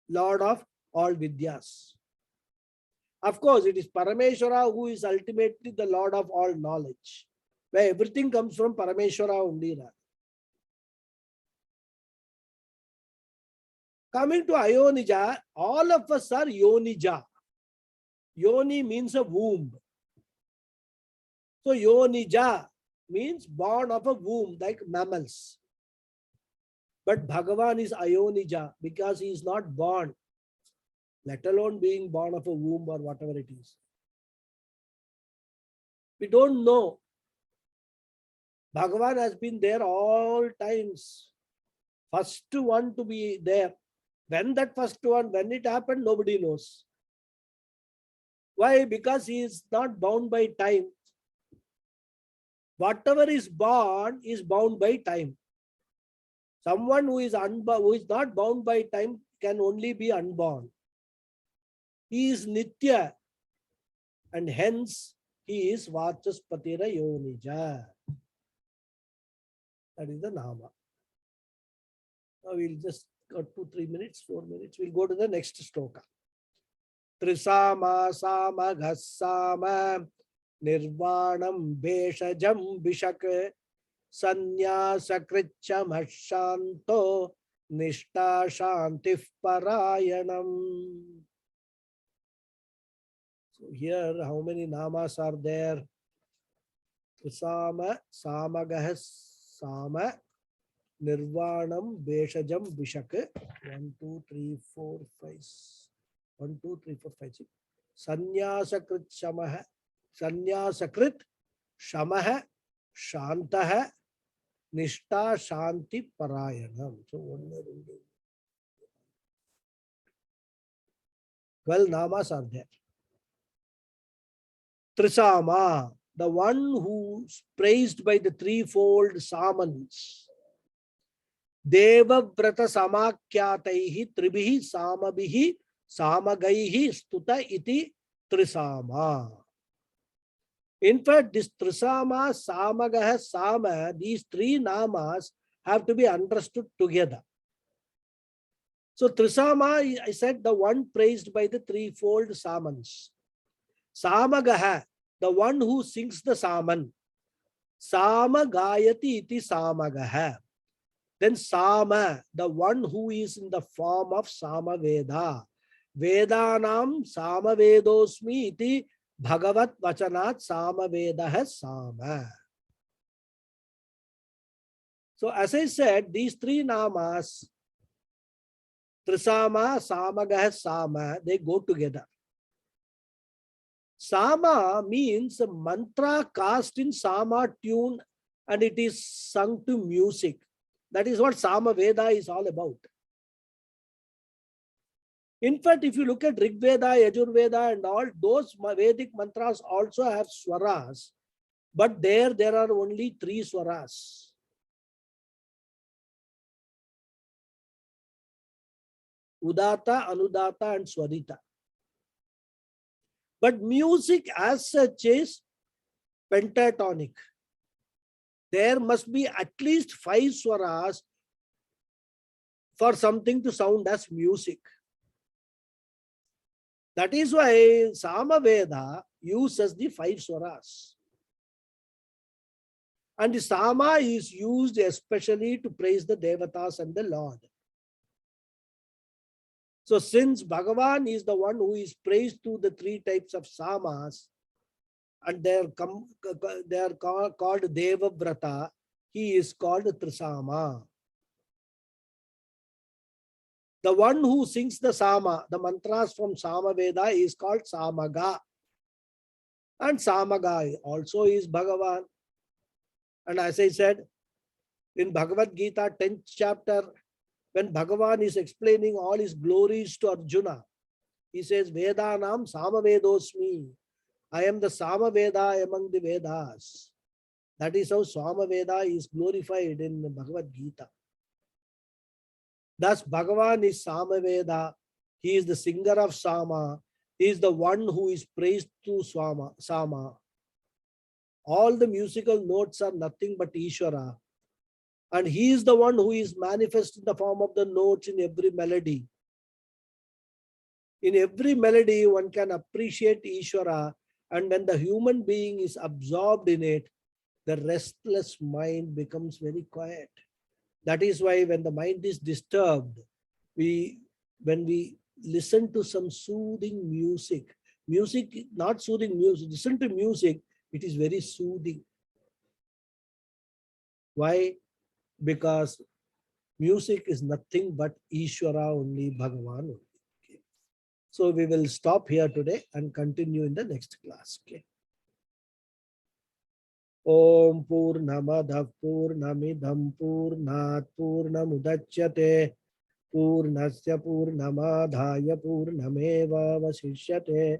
Lord of all Vidyas. Of course, it is Parameshwara who is ultimately the Lord of all knowledge. Where everything comes from Parameshwara only. Coming to Ayonija, all of us are Yonija. Yoni means a womb. So Yonija means born of a womb, like mammals. But Bhagavan is Ayonija because he is not born, let alone being born of a womb or whatever it is. We don't know. Bhagavan has been there all times. First one to be there. When that first one, when it happened, nobody knows. Why? Because he is not bound by time. Whatever is born is bound by time. Someone who is not bound by time can only be unborn. He is Nitya, and hence he is Vachaspatira Yonija. That is the Nama. Now we'll just got 2-3 minutes, 4 minutes. We'll go to the next stoka. Trisama samagha sama nirvanam beshajam bishak sanyasakritcha mashanto nishta shantif parayanam. So here, how many namas are there? Trisama samagah sama nirvanam beshajam bishak. 1, 2, 3, 4, 5. 1, 2, 3, 4, 5, 6. Sanyasakrit shamaha. Sanyasakrit shamaha shantaha nishta shanti parayanam. So 12 namas are there. Trisama, the one who is praised by the threefold samans. Devavrata samakyataihi tribihi samabihi samagaihi stuta iti trisama. In fact, this trisama, samagaha, sama, these three namas have to be understood together. So trisama, I said, the one praised by the threefold samans. Samagaha, the one who sings the saman. Samagayati iti samagaha. Then Sama, the one who is in the form of Samaveda. Vedanam Samavedosmi iti Bhagavat Vachanat Samavedaha Sama. So as I said, these three namas, Trisama, Samagah, Sama, they go together. Sama means a mantra cast in Sama tune and it is sung to music. That is what Samaveda is all about. In fact, if you look at Rig Veda, Yajur Veda and all, those Vedic mantras also have swaras. But there are only 3 swaras. Udata, Anudata and Swarita. But music as such is pentatonic. There must be at least 5 swaras for something to sound as music. That is why Samaveda uses the 5 swaras. And the Sama is used especially to praise the Devatas and the Lord. So since Bhagavan is the one who is praised through the 3 types of Samas, and they are called Devavrata, he is called Trisama. The one who sings the Sama, the mantras from Samaveda, is called Samaga. And Samaga also is Bhagavan. And as I said, in Bhagavad Gita, 10th chapter, when Bhagavan is explaining all his glories to Arjuna, he says, Vedanam Samavedosmi. I am the Samaveda among the Vedas. That is how Samaveda is glorified in Bhagavad Gita. Thus, Bhagavan is Samaveda. He is the singer of Sama. He is the one who is praised through Sama. All the musical notes are nothing but Ishvara. And he is the one who is manifest in the form of the notes in every melody. In every melody, one can appreciate Ishvara. And when the human being is absorbed in it, the restless mind becomes very quiet. That is why when the mind is disturbed, when we listen to some soothing music, not soothing music, listen to music, it is very soothing. Why? Because music is nothing but Ishvara only, Bhagavan only. Okay. So we will stop here today and continue in the next class. Okay. Om Purnamadav Purnamidham Purnat Purnamudachyate Purnasya Purnamadhaya Purnameva Vasishyate.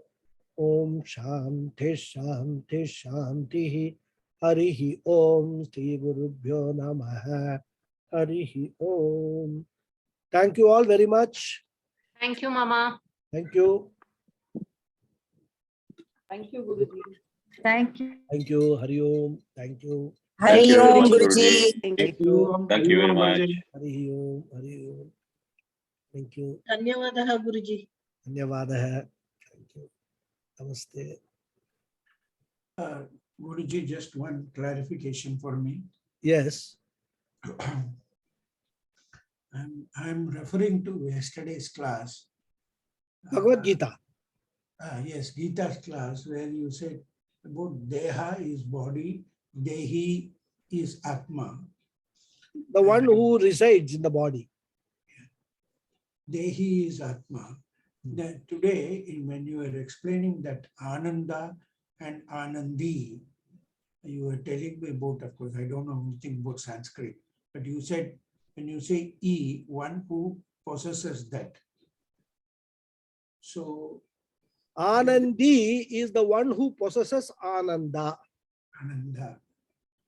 Om Shanti Shanti Shanti Harihi Om Shri Gurubhyo Namaha Harihi Om. Thank you all very much. Thank you, Mama. Thank you. Thank you, Guruji. Thank you. Thank you. Hari Om. Thank you. Thank you very Om much, Guruji. Guruji. Thank you. Thank you very much. Hari Om. Hari Om. Thank you. Dhanyavadaha, Guruji. Dhanyavadaha. Namaste. Guruji, just one clarification for me. Yes. I'm referring to yesterday's class. Bhagavad Gita. Yes, Gita's class, where you said about Deha is body, Dehi is Atma. The one who resides in the body. Dehi is Atma. Then today, when you were explaining that Ananda and Anandi, you were telling me about, of course, I don't know anything about Sanskrit, but you said, when you say E, one who possesses that. So, Anandi is the one who possesses Ananda. Ananda.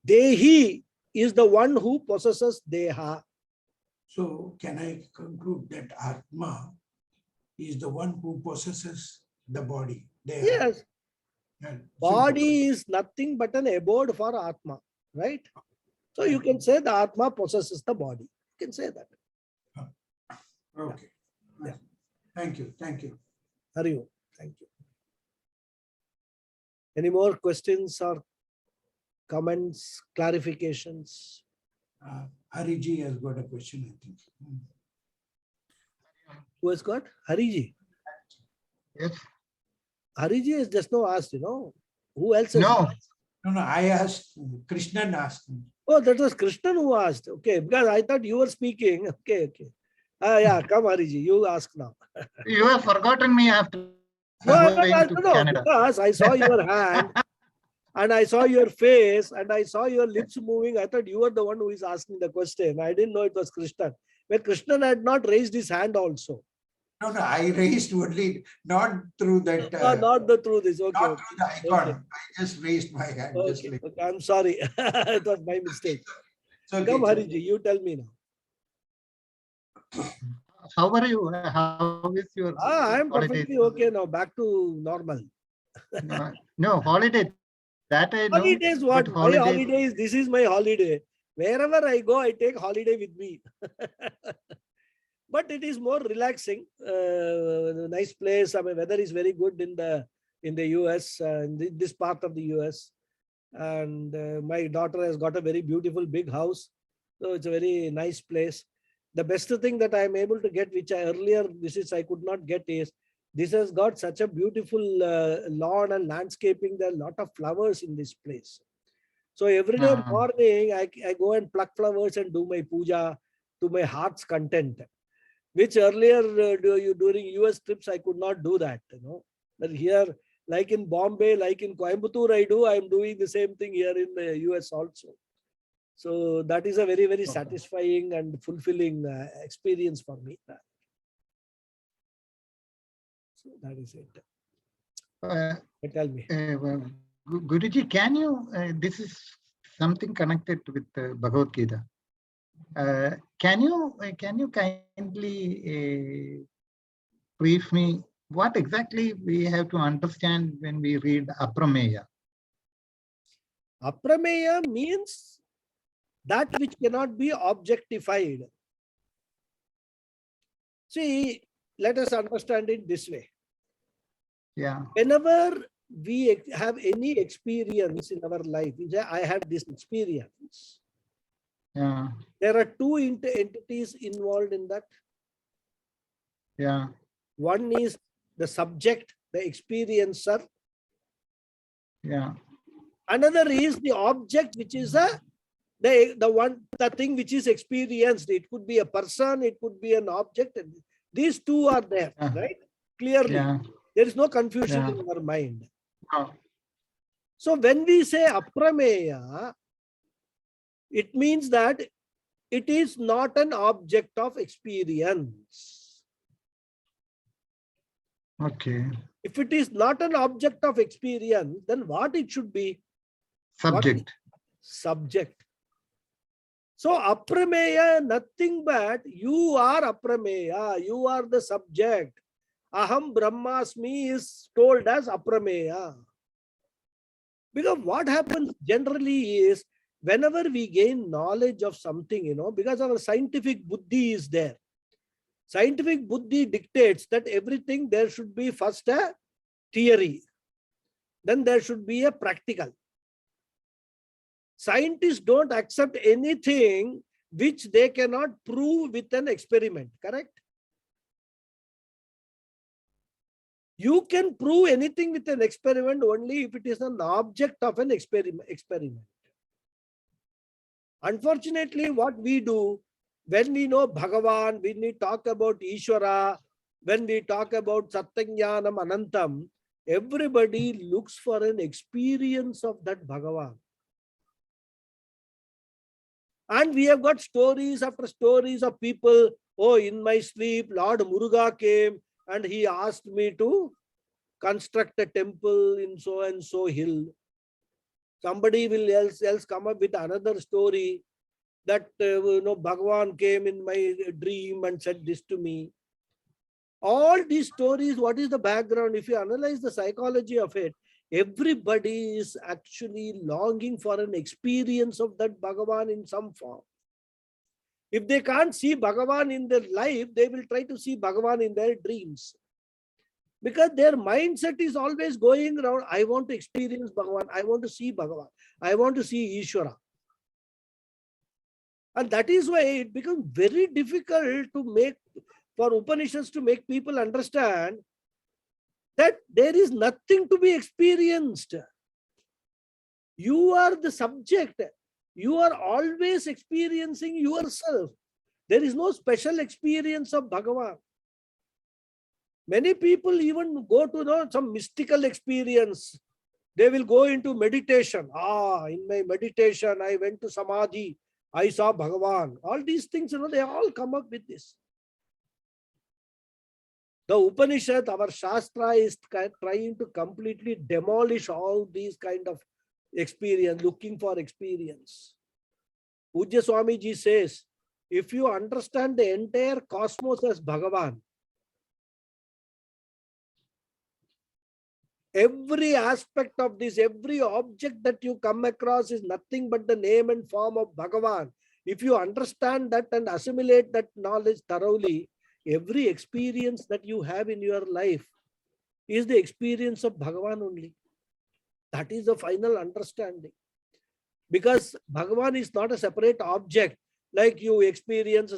Dehi is the one who possesses Deha. So, can I conclude that Atma is the one who possesses the body? Deha. Yes. And Body is nothing but an abode for Atma, right? So you can say the Atma possesses the body. You can say that. okay. Yeah. Thank you. Thank you. Hari Om. Thank you. Any more questions or comments, clarifications? Hariji has got a question, I think. Who has got? Hariji. Yes. Hariji has just now asked, Who else has No. asked? No, I asked, Krishnan asked me. Oh, that was Krishnan who asked. Okay, because I thought you were speaking. Okay. Yeah, come Hariji, you ask now. You have forgotten me after No, going to Canada. because I saw your hand and I saw your face and I saw your lips moving. I thought you were the one who is asking the question. I didn't know it was Krishnan. But Krishnan had not raised his hand also. No, I raised only, not through that. Not through this. Okay. Not through the icon. Okay. I just raised my hand. Just Okay. like, I'm sorry. It was my mistake. so Come, Hariji, you tell me now. How are you? How is your I'm holidays? perfectly okay now. Back to normal. No, holiday. That I know. Holidays, but what? My holidays, this is my holiday. Wherever I go, I take holiday with me. But it is more relaxing. Nice place. I mean, weather is very good in the US, in this part of the US. And my daughter has got a very beautiful big house. So it's a very nice place. The best thing that I am able to get, which I earlier visits I could not get, is this has got such a beautiful lawn and landscaping. There are a lot of flowers in this place. So every day morning, I go and pluck flowers and do my puja to my heart's content, which earlier during US trips, I could not do that. But here, like in Bombay, like in Coimbatore, I am doing the same thing here in the US also. So that is a very, very satisfying and fulfilling experience for me. So that is it. Tell me. Guruji, can you, this is something connected with Bhagavad Gita. Can you kindly brief me what exactly we have to understand when we read Aprameya? Aprameya means that which cannot be objectified. See, let us understand it this way. Yeah. Whenever we have any experience in our life, I had this experience. Yeah. There are two entities involved in that. Yeah. One is the subject, the experiencer. Yeah. Another is the object, which is the thing which is experienced. It could be a person, it could be an object. These two are there, right? Clearly. Yeah. There is no confusion in our mind. Oh. So when we say aprameya, it means that it is not an object of experience. Okay. If it is not an object of experience, then what it should be? Subject. Subject. So aprameya, nothing but you are aprameya, you are the subject. Aham Brahmasmi is told as aprameya. Because what happens generally is, whenever we gain knowledge of something, because our scientific buddhi is there. Scientific buddhi dictates that everything there should be first a theory. then there should be a practical. Scientists don't accept anything which they cannot prove with an experiment, correct? You can prove anything with an experiment only if it is an object of an experiment. Unfortunately, what we do, when we know Bhagavan, when we talk about Ishvara, when we talk about Satyajnanam Anantam, everybody looks for an experience of that Bhagavan. And we have got stories after stories of people, oh, in my sleep, Lord Muruga came and he asked me to construct a temple in so and so hill. Somebody will else come up with another story that Bhagavan came in my dream and said this to me. All these stories, what is the background? If you analyze the psychology of it, everybody is actually longing for an experience of that Bhagavan in some form. If they can't see Bhagavan in their life, they will try to see Bhagavan in their dreams. Because their mindset is always going around, I want to experience Bhagavan, I want to see Bhagavan, I want to see Ishvara. And that is why it becomes very difficult for Upanishads to make people understand that there is nothing to be experienced. You are the subject. You are always experiencing yourself. There is no special experience of Bhagavan. Many people even go to some mystical experience. They will go into meditation. In my meditation, I went to Samadhi. I saw Bhagavan. All these things, they all come up with this. The Upanishad, our Shastra, is trying to completely demolish all these kind of experience, looking for experience. Pujya Swamiji says, if you understand the entire cosmos as Bhagavan, every aspect of this, every object that you come across is nothing but the name and form of Bhagavan. If you understand that and assimilate that knowledge thoroughly, every experience that you have in your life is the experience of Bhagavan only. That is the final understanding. Because Bhagavan is not a separate object. Like you experience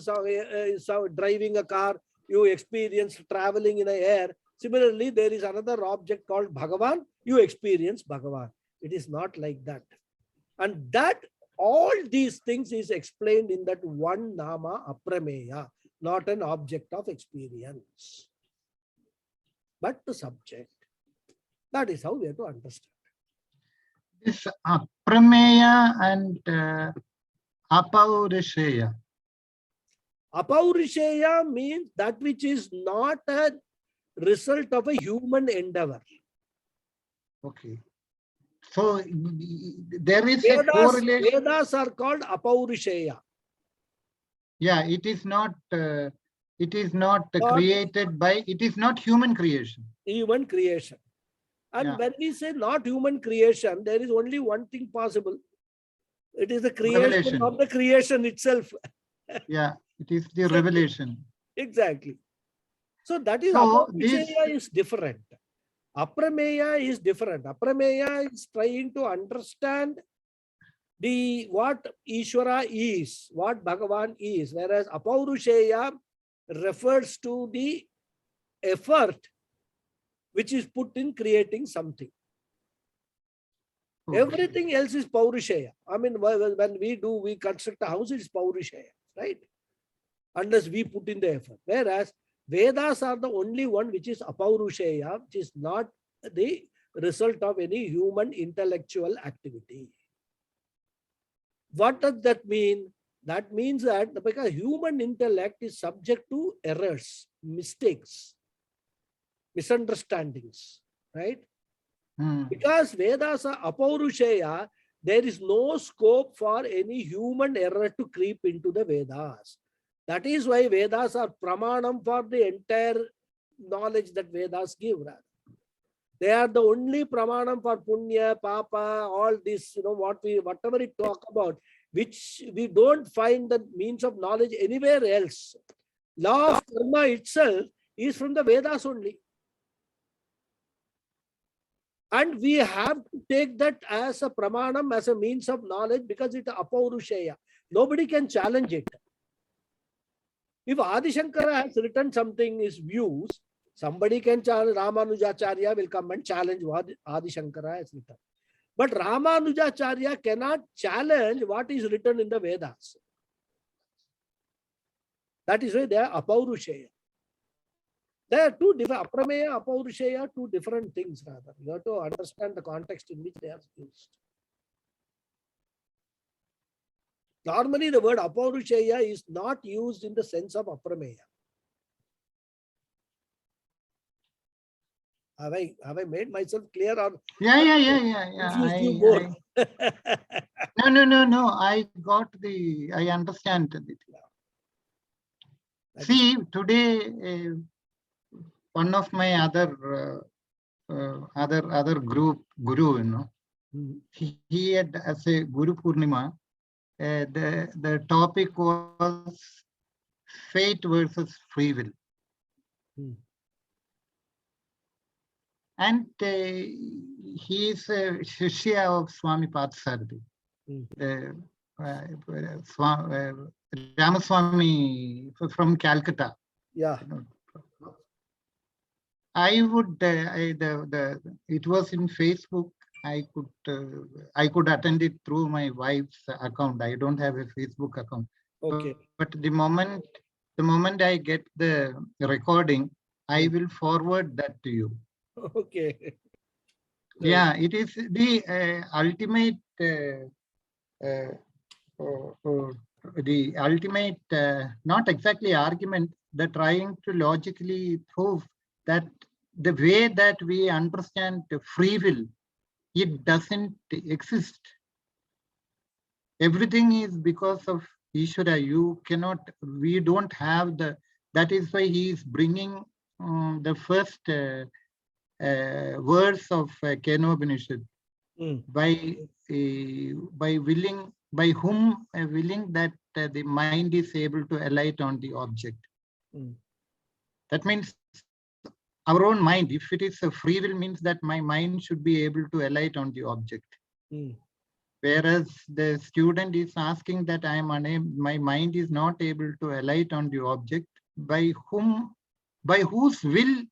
driving a car, you experience traveling in the air. Similarly, there is another object called Bhagavan. You experience Bhagavan. It is not like that. And that all these things is explained in that one Nama Aprameya, not an object of experience, but the subject. That is how we have to understand. This Aprameya and Apaurisheya. Apaurisheya means that which is not a result of a human endeavor. Okay. So there is a correlation. Vedas are called Apaurisheya. Yeah, it is not created by, it is not human creation. Human creation. And when we say not human creation, there is only one thing possible. It is the creation Revelation. of the creation itself. Yeah, it is the revelation. Exactly. So that is, So Apaurisheya is different. Aprameya is different. Aprameya is trying to understand what Ishvara is, what Bhagavan is, whereas Apaurisheya refers to the effort which is put in creating something. Okay. Everything else is Paurisheya. I mean, when we construct a house, it's Paurisheya, right? Unless we put in the effort. Whereas Vedas are the only one which is Apaurisheya, which is not the result of any human intellectual activity. What does that mean? That means that because human intellect is subject to errors, mistakes, misunderstandings, right? Because Vedas are Apaurisheya, there is no scope for any human error to creep into the Vedas. That is why Vedas are pramanam for the entire knowledge that Vedas give. They are the only pramanam for punya, papa, all this, whatever we talk about, which we don't find the means of knowledge anywhere else. Law of karma itself is from the Vedas only. And we have to take that as a pramanam, as a means of knowledge, because it's apaurushaya. Nobody can challenge it. If Adi Shankara has written something, his views, somebody can challenge. Ramanujacharya will come and challenge what Adi Shankara has written. But Ramanujacharya cannot challenge what is written in the Vedas. That is why they are apaurushaya. They are two different, aprameya, apaurushaya, two different things rather. You have to understand the context in which they are used. Normally, the word apaurushaya is not used in the sense of aprameya. Have I made myself clear, or Yeah. confused you more? No. I understand it. See, today, one of my other group guru, he had, as a Guru Purnima, the topic was fate versus free will. And he is a Shishya of Swami Parthasarathi. Ramaswamy from Calcutta. Yeah. I would, it was in Facebook. I could attend it through my wife's account. I don't have a Facebook account. Okay. But the moment I get the recording, I will forward that to you. Okay. Yeah, it is the ultimate, not exactly argument, the trying to logically prove that the way that we understand free will, it doesn't exist. Everything is because of Ishvara. You cannot, we don't have the, that is why he is bringing the first verse of Kenopanishad. By willing, by whom willing that the mind is able to alight on the object. That means our own mind, if it is a free will, means that my mind should be able to alight on the object. Whereas the student is asking that I am unable, my mind is not able to alight on the object. By whose will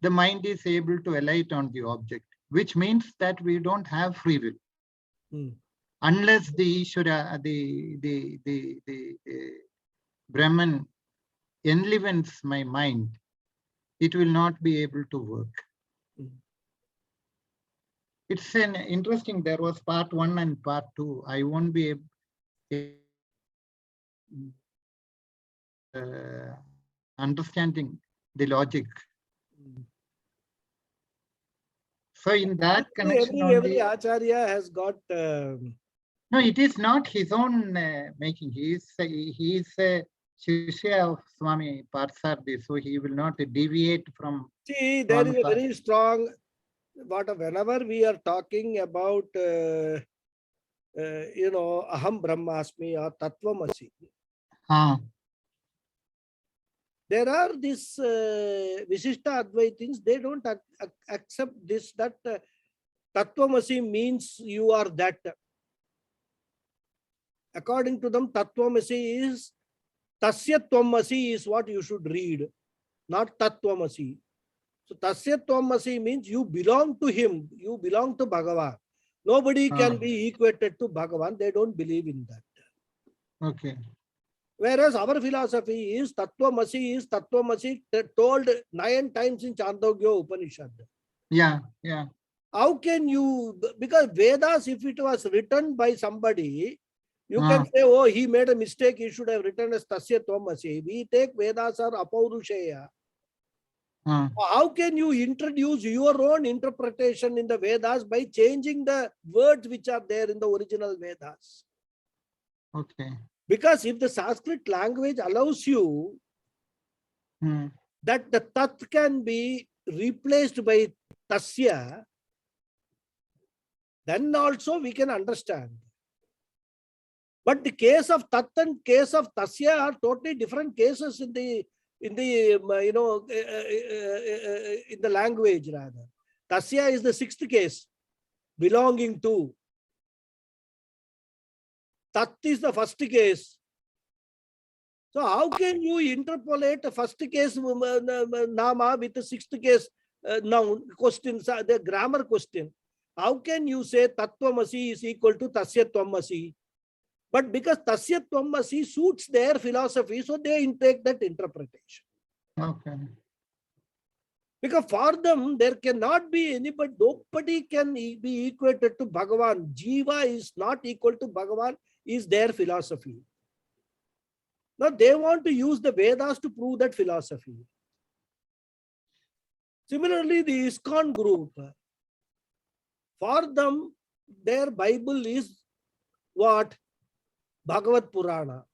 the mind is able to alight on the object, which means that we don't have free will. Unless the Ishvara, the Brahman enlivens my mind, it will not be able to work. It's an interesting, there was part 1 and part 2. I won't be able understanding the logic. So in that connection, every Acharya has got. No, it is not his own making. He is a Shishya of Swami Parthasarathi, so he will not deviate from. See, there is a very strong. Whenever we are talking about, Aham Brahmasmi or Tattvamasi, there are these Visishta Advaitins, they don't accept this, that Tattvamasi means you are that. According to them, Tattvamasi is, Tasya Tvamasi is what you should read, not Tattvamasi. So Tasya Tvamasi means you belong to him, you belong to Bhagavan. Nobody can be equated to Bhagavan. They don't believe in that. Okay. Whereas our philosophy is Tattvamasi told 9 times in Chandogya Upanishad. Yeah. How can you, because Vedas, if it was written by somebody, you can say, oh, he made a mistake, he should have written as Tasya Tvamasi. We take Vedas or Apaurushaya. How can you introduce your own interpretation in the Vedas by changing the words which are there in the original Vedas? Okay. Because if the Sanskrit language allows you that the Tat can be replaced by Tasya, then also we can understand. But the case of Tat and case of Tasya are totally different cases in the language rather. Tasya is the sixth case, belonging to. Tat is the first case. So how can you interpolate the first case nama with the sixth case noun questions, the grammar question? How can you say Tattvamasi is equal to Tasya Tvamasi? But because Tasya Tvamasi suits their philosophy, so they take that interpretation. Okay. Because for them, there cannot be anybody, nobody can be equated to Bhagavan. Jiva is not equal to Bhagavan, is their philosophy. Now they want to use the Vedas to prove that philosophy. Similarly, the ISKCON group, for them, their Bible is what? Bhagavad Purana.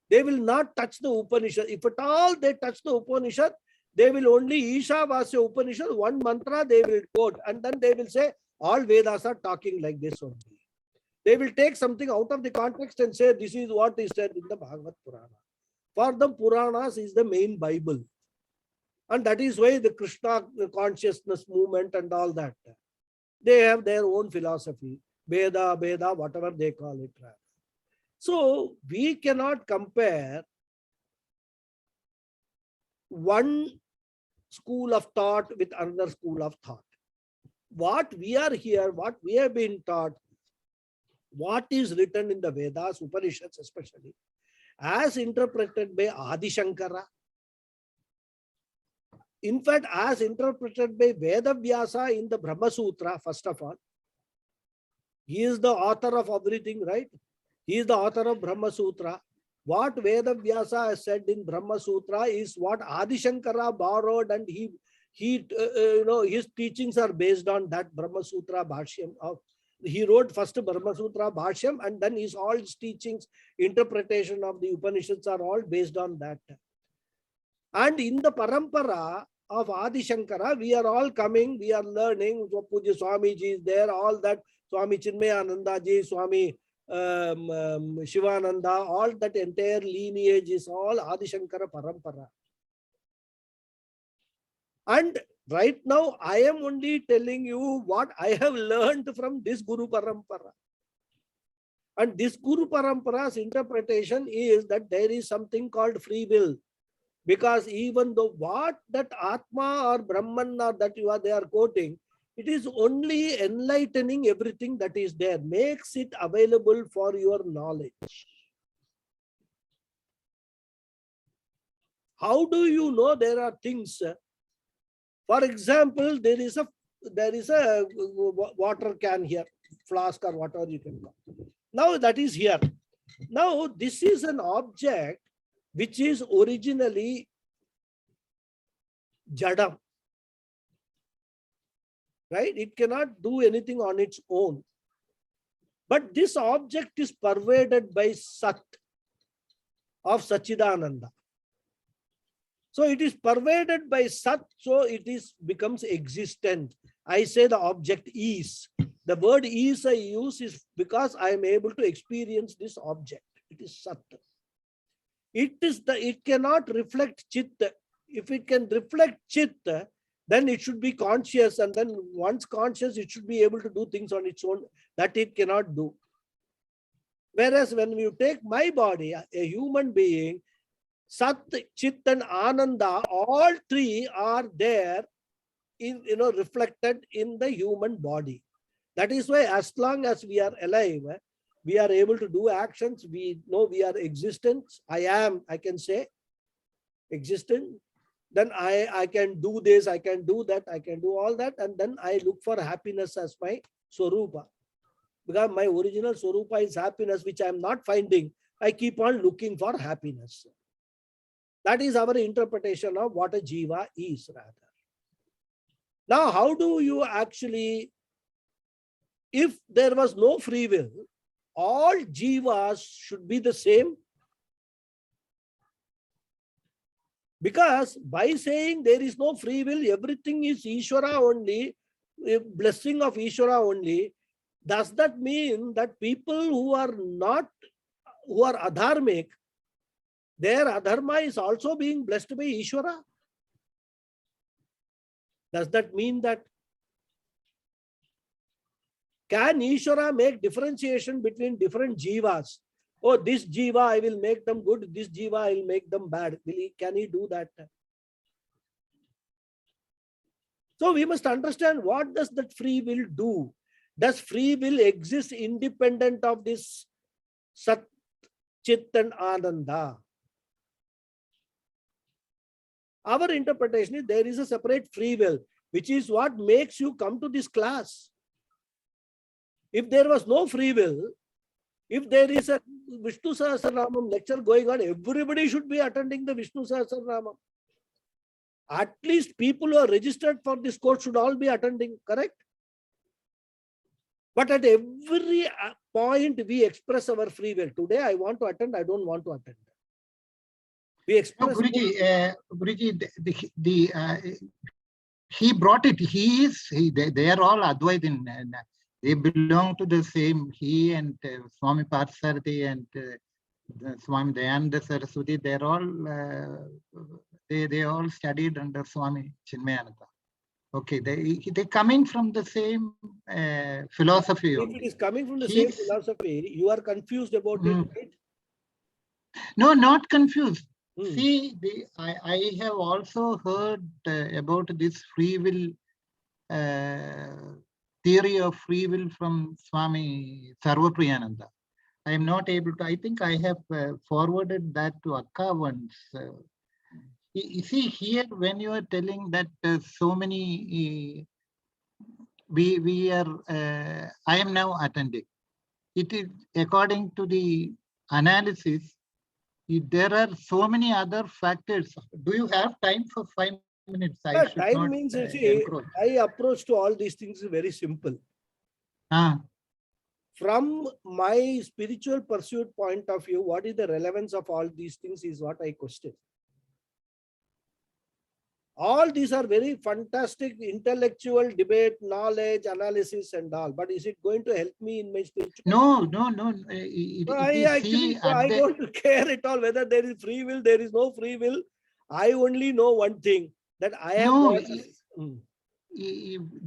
They will not touch the Upanishad. If at all they touch the Upanishad, they will only Ishavasya Upanishad, one mantra they will quote, and then they will say all Vedas are talking like this only. They will take something out of the context and say this is what is said in the Bhagavad Purana. For them, Puranas is the main Bible. And that is why the Krishna consciousness movement and all that, they have their own philosophy. Veda, whatever they call it. So we cannot compare one school of thought with another school of thought. What we are here, what we have been taught, what is written in the Vedas, Upanishads especially, as interpreted by Adi Shankara, in fact, as interpreted by Vedavyasa in the Brahma Sutra, first of all, he is the author of everything, right? He is the author of Brahma Sutra. What Vedavyasa has said in Brahma Sutra is what Adi Shankara borrowed, and his teachings are based on that Brahma Sutra Bhashyam. He wrote first Brahma Sutra Bhashyam, and then all his teachings, interpretation of the Upanishads are all based on that. And in the parampara of Adi Shankara, we are all coming, we are learning. Puja Swamiji is there, all that, Swami Chinmayananda ji, Swami Shivananda, all that entire lineage is all Adi Shankara parampara. And right now, I am only telling you what I have learned from this Guru Parampara. And this Guru Parampara's interpretation is that there is something called free will. Because even though what that Atma or Brahman or that they are quoting, it is only enlightening everything that is there, makes it available for your knowledge. How do you know there are things? For example, there is a water can here, flask or whatever you can call. Now that is here. Now this is an object which is originally jadam, right? It cannot do anything on its own. But this object is pervaded by Sat of Sachidananda. So it is pervaded by Sat, so it becomes existent. I say the object is. The word is I use is because I am able to experience this object. It is Sat. It cannot reflect Chitta. If it can reflect Chitta, then it should be conscious, and then once conscious, it should be able to do things on its own that it cannot do. Whereas when you take my body, a human being, Sat, Chit and Ananda, all three are there in reflected in the human body. That is why as long as we are alive, we are able to do actions. We know we are existent. I can say existent. Then I can do this, I can do that, I can do all that. And then I look for happiness as my Swarupa. Because my original Swarupa is happiness, which I am not finding. I keep on looking for happiness. That is our interpretation of what a Jiva is, rather. Now, how do you actually, if there was no free will, all Jivas should be the same? Because by saying there is no free will, everything is Ishvara only, a blessing of Ishvara only, does that mean that people who are adharmic, their adharma is also being blessed by Ishvara? Does that mean that? Can Ishvara make differentiation between different jivas? Oh, this jiva I will make them good, this jiva I will make them bad. Can he do that? So we must understand, what does that free will do? Does free will exist independent of this Sat, Chit and Ananda? Our interpretation is there is a separate free will, which is what makes you come to this class. If there was no free will, if there is a Vishnu Sahasranamam lecture going on, everybody should be attending the Vishnu Sahasranamam. At least people who are registered for this course should all be attending, correct? But at every point we express our free will. Today I want to attend, I don't want to attend. We express. No, Guruji, he brought it. They are all Advaitin. They belong to the same. He and Swami Parsarthi and Swami Dayananda Saraswati. They're all they all studied under Swami Chinmayananda. Okay, they're coming from the same philosophy. If it is coming from the same philosophy, you are confused about it, right? No, not confused. See, I have also heard about this free will, theory of free will from Swami Sarvapriyananda. I am not able to, I think I have forwarded that to Akka once. You see here, when you are telling that so many, we are, I am now attending. It is according to the analysis, there are so many other factors. Do you have time for 5 minutes? Time means, I approach to all these things is very simple. From my spiritual pursuit point of view, what is the relevance of all these things is what I question. All these are very fantastic intellectual debate, knowledge, analysis and all. But is it going to help me in my spiritual? No. I don't care at all whether there is free will, there is no free will. I only know one thing, that I am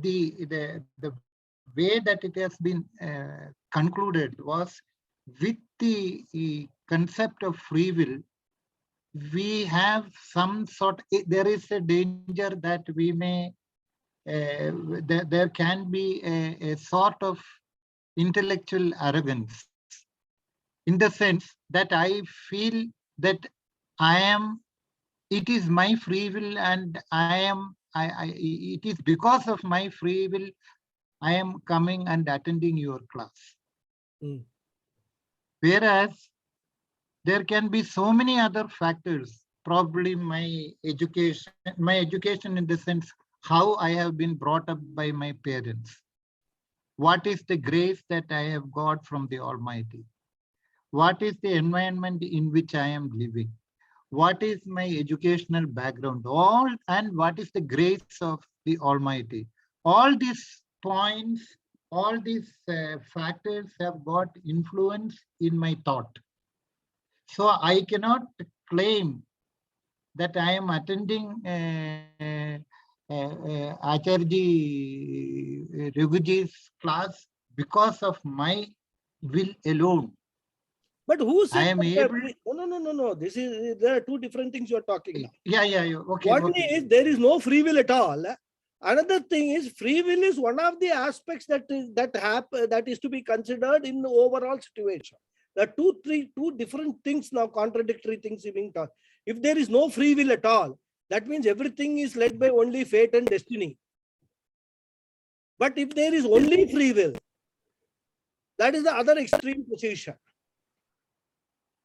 the way that it has been concluded was with the concept of free will. We have some sort, there is a danger that we may, there can be a sort of intellectual arrogance, in the sense that I feel that it is my free will and it is because of my free will I am coming and attending your class. Whereas there can be so many other factors, probably my education in the sense how I have been brought up by my parents. What is the grace that I have got from the Almighty? What is the environment in which I am living? What is my educational background? And what is the grace of the Almighty? All these points, all these factors have got influence in my thought. So I cannot claim that I am attending Acharya Raghuji's class because of my will alone. But who said I am able? No. There are two different things you are talking now. Yeah. Okay. One is there is no free will at all. Another thing is free will is one of the aspects that is to be considered in the overall situation. There are two different things now, contradictory things being taught. If there is no free will at all, that means everything is led by only fate and destiny. But if there is only free will, that is the other extreme position.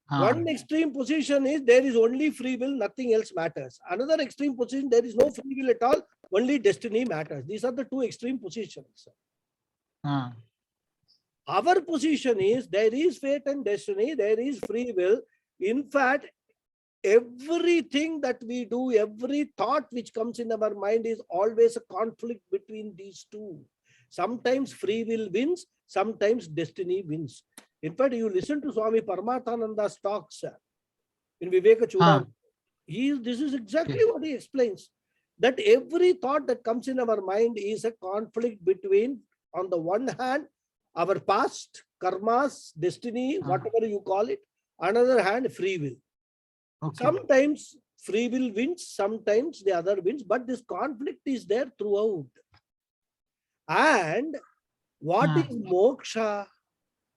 One extreme position is there is only free will, nothing else matters. Another extreme position, there is no free will at all, only destiny matters. These are the two extreme positions. Our position is there is fate and destiny, there is free will. In fact, everything that we do, every thought which comes in our mind is always a conflict between these two. Sometimes free will wins, sometimes destiny wins. In fact, you listen to Swami Paramathananda's talks in Viveka Chudam. This is exactly what he explains. That every thought that comes in our mind is a conflict between, on the one hand, our past, karmas, destiny, whatever you call it. Another hand, free will. Okay. Sometimes free will wins, sometimes the other wins, but this conflict is there throughout. And what is moksha?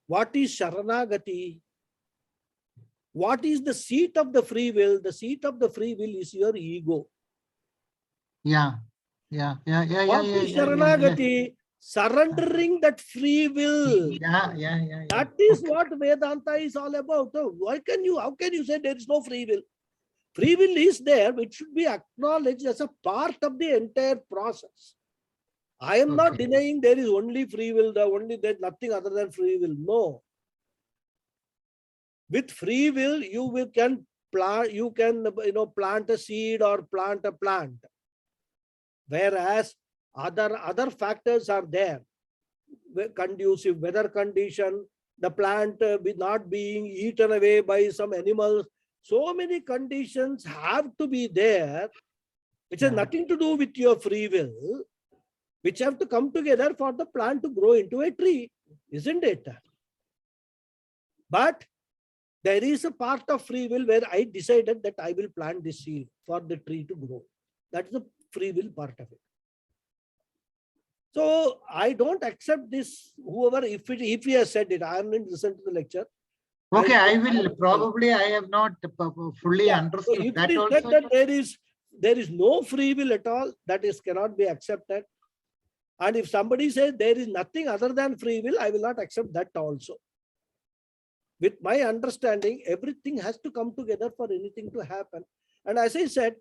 What is sharanagati? What is the seat of the free will? The seat of the free will is your ego. Yeah. What is sharanagati? Surrendering that free will. Yeah. That is what Vedanta is all about. So how can you say there is no free will? Free will is there. It should be acknowledged as a part of the entire process. I am not denying there is only free will. There's nothing other than free will. No. With free will, you can plant a seed or plant a plant. Whereas other factors are there. Conducive weather condition, the plant not being eaten away by some animals. So many conditions have to be there, which has nothing to do with your free will, which have to come together for the plant to grow into a tree, isn't it? But there is a part of free will where I decided that I will plant this seed for the tree to grow. That's the free will part of it. So I don't accept this. Whoever, if he has said it, I haven't listened to the lecture. Okay, I will probably. I have not fully understood so if that it is also. said that there is no free will at all, that is cannot be accepted. And if somebody says there is nothing other than free will, I will not accept that also. With my understanding, everything has to come together for anything to happen. And as I said,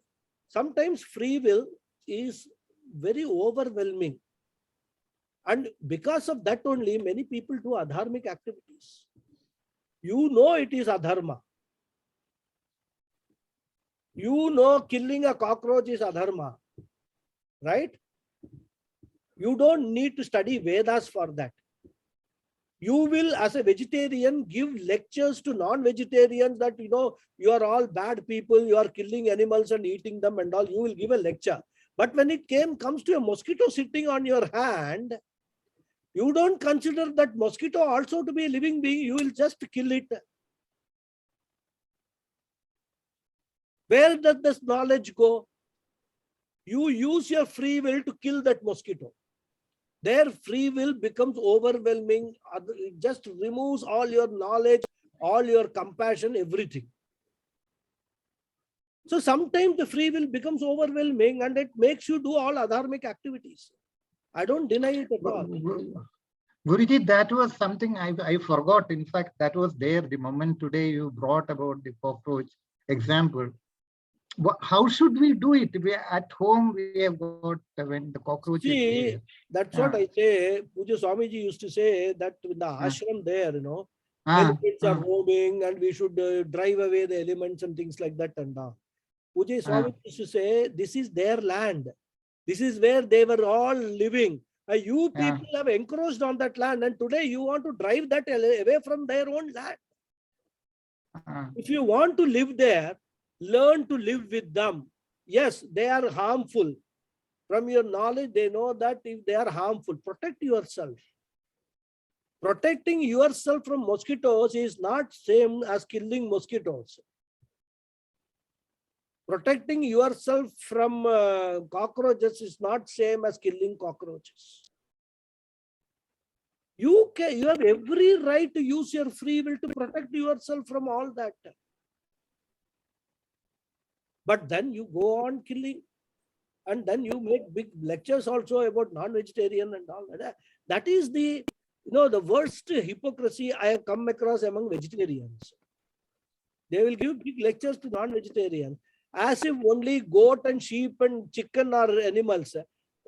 sometimes free will is very overwhelming. And because of that only, many people do adharmic activities. You know it is adharma. You know killing a cockroach is adharma. Right? You don't need to study Vedas for that. You will, as a vegetarian, give lectures to non-vegetarians that, you are all bad people, you are killing animals and eating them and all. You will give a lecture. But when it comes to a mosquito sitting on your hand, you don't consider that mosquito also to be a living being. You will just kill it. Where does this knowledge go? You use your free will to kill that mosquito. Their free will becomes overwhelming. It just removes all your knowledge, all your compassion, everything. So sometimes the free will becomes overwhelming and it makes you do all adharmic activities. I don't deny it at all. Guruji, that was something I forgot. In fact, that was there the moment today you brought about the cockroach example. How should we do it? At home, we have got when the cockroach is there. That's what I say. Puja Swamiji used to say that in the ashram there, elephants are roaming and we should drive away the elements and things like that. And Puja Swamiji used to say, this is their land. This is where they were all living. You people have encroached on that land and today you want to drive that away from their own land. If you want to live there, learn to live with them. Yes, they are harmful. From your knowledge, they know that if they are harmful, protect yourself. Protecting yourself from mosquitoes is not same as killing mosquitoes. Protecting yourself from cockroaches is not same as killing cockroaches. You have every right to use your free will to protect yourself from all that. But then you go on killing. And then you make big lectures also about non-vegetarian and all that. That is the worst hypocrisy I have come across among vegetarians. They will give big lectures to non-vegetarians as if only goat and sheep and chicken are animals.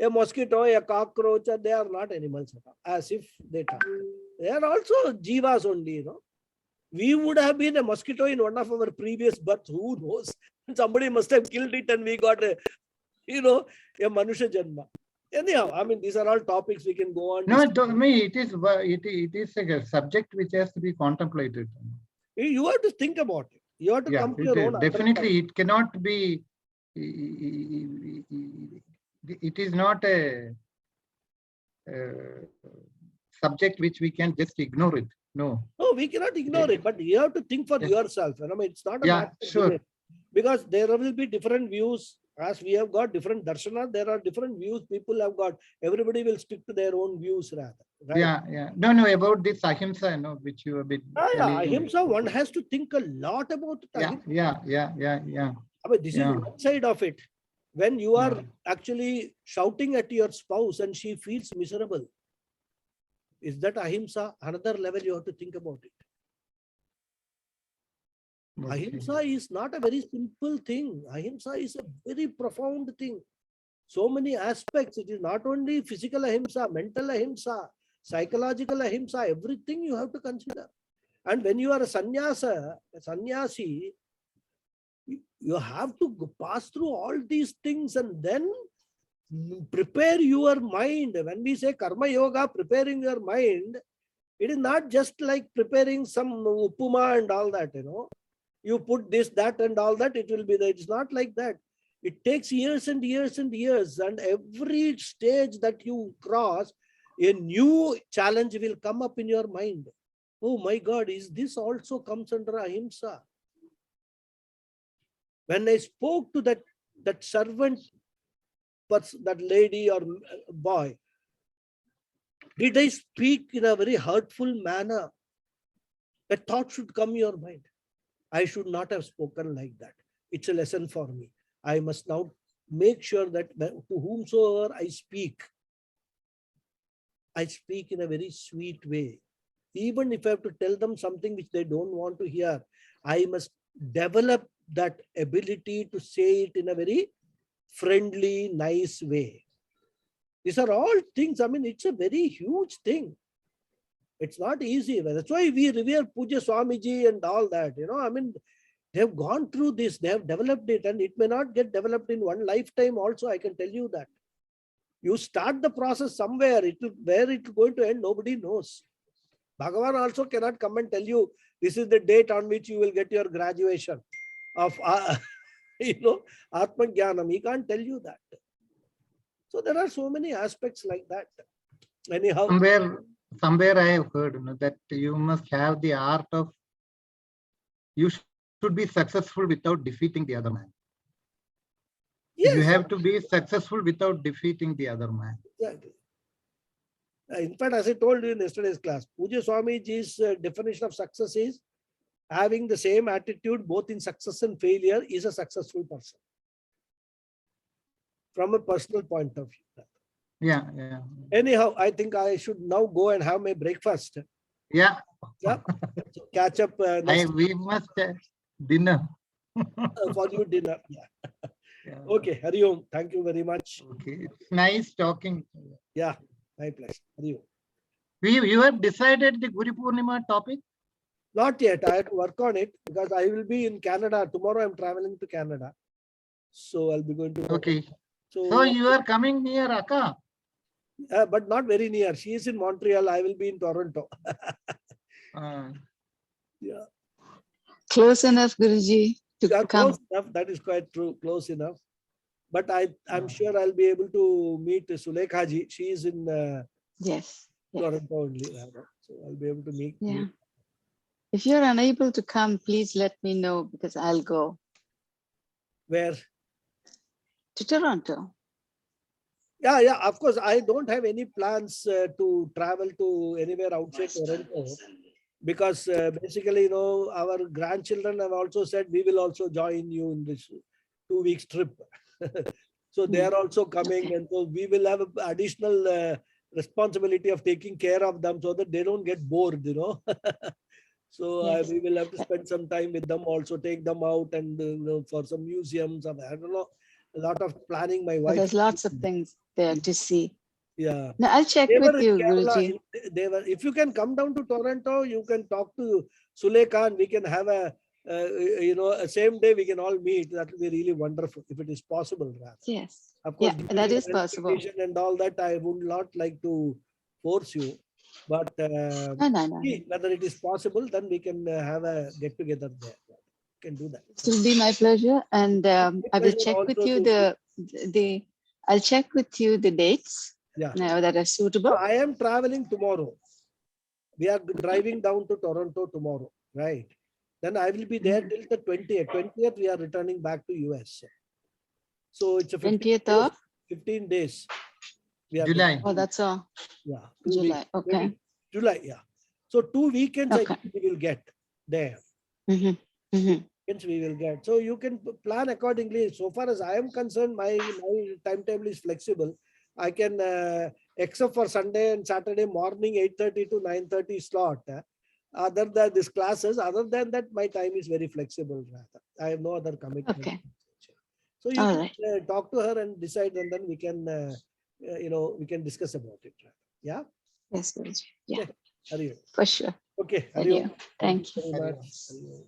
A mosquito, a cockroach, they are not animals at all. As if they talk. They are also jivas only, We would have been a mosquito in one of our previous births. Who knows? Somebody must have killed it and we got a manusha janma. Anyhow, I mean, these are all topics we can go on. No, to me, it is a subject which has to be contemplated. You have to think about it. You have to come to your own. Definitely, it cannot be. It is not a subject which we can just ignore it. No. No, we cannot ignore it, but you have to think for Yeah. yourself. You know, it's not a Yeah, matter of sure. debate. Because there will be different views. As we have got different darshanas, there are different views people have got. Everybody will stick to their own views rather. Right? Yeah, yeah. No, about this ahimsa, which you have been Yeah, telling. ahimsa, one has to think a lot about it. Yeah. I mean, this is one side of it. When you are Yeah. actually shouting at your spouse and she feels miserable, is that ahimsa? Another level you have to think about it. Okay. Ahimsa is not a very simple thing. Ahimsa is a very profound thing. So many aspects. It is not only physical ahimsa, mental ahimsa, psychological ahimsa, everything you have to consider. And when you are a sannyasi, you have to pass through all these things and then prepare your mind. When we say karma yoga, preparing your mind, it is not just like preparing some upuma and all that, You put this, that, and all that, it will be there. It's not like that. It takes years and years and years, and every stage that you cross, a new challenge will come up in your mind. Oh my God, is this also comes under ahimsa? When I spoke to that servant, that lady or boy, did I speak in a very hurtful manner? A thought should come in your mind. I should not have spoken like that. It's a lesson for me. I must now make sure that to whomsoever I speak in a very sweet way. Even if I have to tell them something which they don't want to hear, I must develop that ability to say it in a very friendly, nice way. These are all things, I mean, it's a very huge thing. It's not easy. That's why we revere Puja Swamiji and all that, I mean, they have gone through this, they have developed it, and it may not get developed in one lifetime also, I can tell you that. You start the process somewhere, where it's going to end, nobody knows. Bhagavan also cannot come and tell you, this is the date on which you will get your graduation of, Atma Jnanam. He can't tell you that. So there are so many aspects like that. Anyhow. Somewhere I have heard that you must have the art of, you should be successful without defeating the other man. Yes. You have to be successful without defeating the other man. Exactly. In fact, as I told you in yesterday's class, Puja Swamiji's definition of success is having the same attitude both in success and failure is a successful person. From a personal point of view. Yeah. Anyhow, I think I should now go and have my breakfast. Yeah. So catch up. We must dinner. For you, dinner. Yeah. Okay, Hari Om. Thank you very much. Okay, it's nice talking. Yeah, my pleasure. Hari Om. You have decided the Guru Purnima topic? Not yet. I have to work on it because I will be in Canada. Tomorrow I'm traveling to Canada. So I'll be going to... Okay. So you are coming near Akka? But not very near. She is in Montreal. I will be in Toronto. Yeah. Close enough, Guruji, to come. Close enough. That is quite true. Close enough. But I'm sure I'll be able to meet Sulekhaji. She is in Toronto only. So I'll be able to meet. Yeah. If you're unable to come, please let me know because I'll go. Where? To Toronto. Yeah, of course. I don't have any plans to travel to anywhere outside Toronto because basically, our grandchildren have also said we will also join you in this 2 weeks trip. So they are also coming, and so we will have additional responsibility of taking care of them so that they don't get bored, So we will have to spend some time with them, also take them out and for some museums. I don't know. A lot of planning, my wife. There's lots of things there to see. Yeah. Now I'll check with you, Guruji. If you can come down to Toronto, you can talk to Sulekha and we can have a same day we can all meet. That will be really wonderful if it is possible. Rather. Yes. Of course, that is possible. And all that, I would not like to force you. But whether it is possible, then we can have a get together there. Can do that. It will be my pleasure, and I will check with you I'll check with you the dates that are suitable. I am traveling tomorrow. We are driving down to Toronto tomorrow, right? Then I will be there till the 20th. 20th, we are returning back to US. So it's a 15 20th days. of 15 days. We are July. oh, that's all. Yeah, 2 July. weeks. Okay. Maybe July, yeah. So 2 weekends I Okay. think we will get there. Mhm, mhm. Weekends we will get. So you can plan accordingly. So far as I am concerned, my timetable is flexible. I can, except for Sunday and Saturday morning, 8:30 to 9:30 slot. Other than these classes, other than that, my time is very flexible. Rather, I have no other commitment. Okay. So you All can right. talk to her and decide, and then we can, we can discuss about it. Yeah. Yes, Guruji. Yeah, Okay. Hari Om. for sure. Okay. Hari Hari Om. Om. Thank you. Very Hari much. Om. Hari Om.